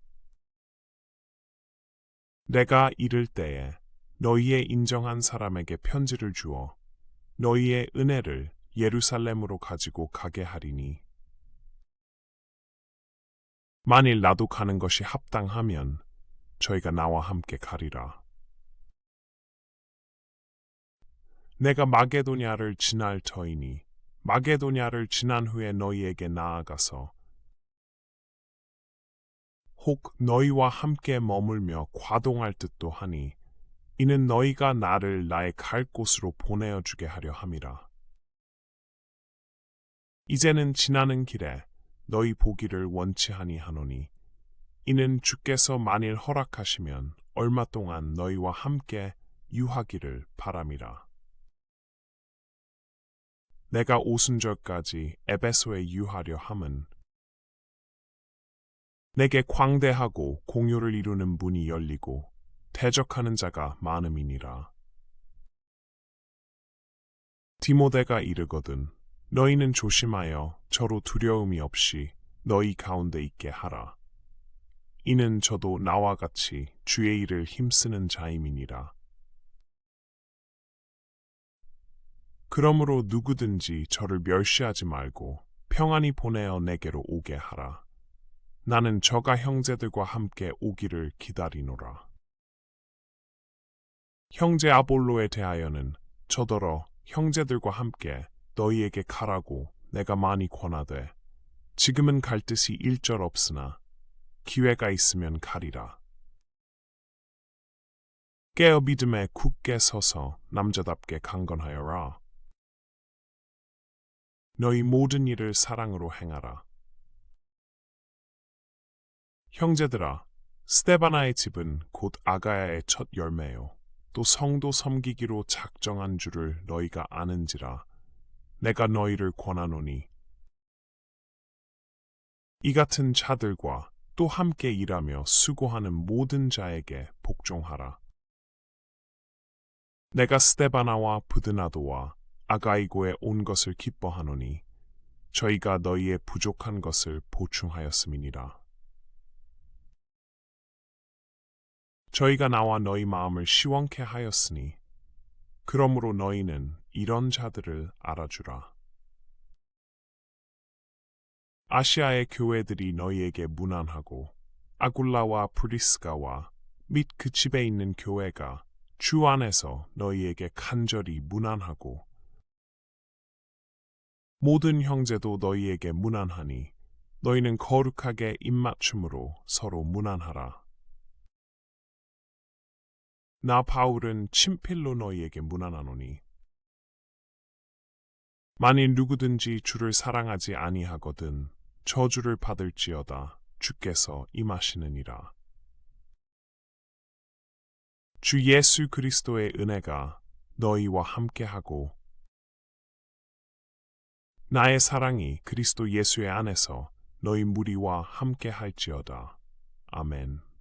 내가 이를 때에 너희의 인정한 사람에게 편지를 주어 너희의 은혜를 예루살렘으로 가지고 가게 하리니 만일 나도 가는 것이 합당하면 저희가 나와 함께 가리라. 내가 마게도냐를 지날 터이니 마게도냐를 지난 후에 너희에게 나아가서 혹 너희와 함께 머물며 과동할 듯도 하니 이는 너희가 나를 나의 갈 곳으로 보내어 주게 하려 함이라. 이제는 지나는 길에 너희 보기를 원치 아니하노니 이는 주께서 만일 허락하시면 얼마 동안 너희와 함께 유하기를 바람이라. 내가 오순절까지 에베소에 유하려 함은 내게 광대하고 공효를 이루는 문이 열리고 대적하는 자가 많음이니라. 디모데가 이르거든 너희는 조심하여 저로 두려움이 없이 너희 가운데 있게 하라. 이는 저도 나와 같이 주의 일을 힘쓰는 자임이니라. 그러므로 누구든지 저를 멸시하지 말고 평안히 보내어 내게로 오게 하라. 나는 저가 형제들과 함께 오기를 기다리노라. 형제 아볼로에 대하여는 저더러 형제들과 함께 너희에게 가라고 내가 많이 권하되 지금은 갈 뜻이 일절없으나 기회가 있으면 가리라. 깨어 믿음에 굳게 서서 남자답게 강건하여라. 너희 모든 일을 사랑으로 행하라. 형제들아, 스데바나의 집은 곧 아가야의 첫 열매요. 또 성도 섬기기로 작정한 줄을 너희가 아는지라. 내가 너희를 권하노니 이 같은 자들과 또 함께 일하며 수고하는 모든 자에게 복종하라. 내가 스데바나와 부드나도와 아가이고에 온 것을 기뻐하노니 저희가 너희의 부족한 것을 보충하였음이니라. 저희가 나와 너희 마음을 시원케 하였으니 그러므로 너희는 이런 자들을 알아주라. 아시아의 교회들이 너희에게 문안하고 아굴라와 프리스가와 및 그 집에 있는 교회가 주 안에서 너희에게 간절히 문안하고 모든 형제도 너희에게 문안하니 너희는 거룩하게 입맞춤으로 서로 문안하라. 나 바울은 친필로 너희에게 문안하노니 만일 누구든지 주를 사랑하지 아니하거든 저주를 받을지어다 주께서 임하시느니라. 주 예수 그리스도의 은혜가 너희와 함께하고 나의 사랑이 그리스도 예수의 안에서 너희 무리와 함께할지어다. 아멘.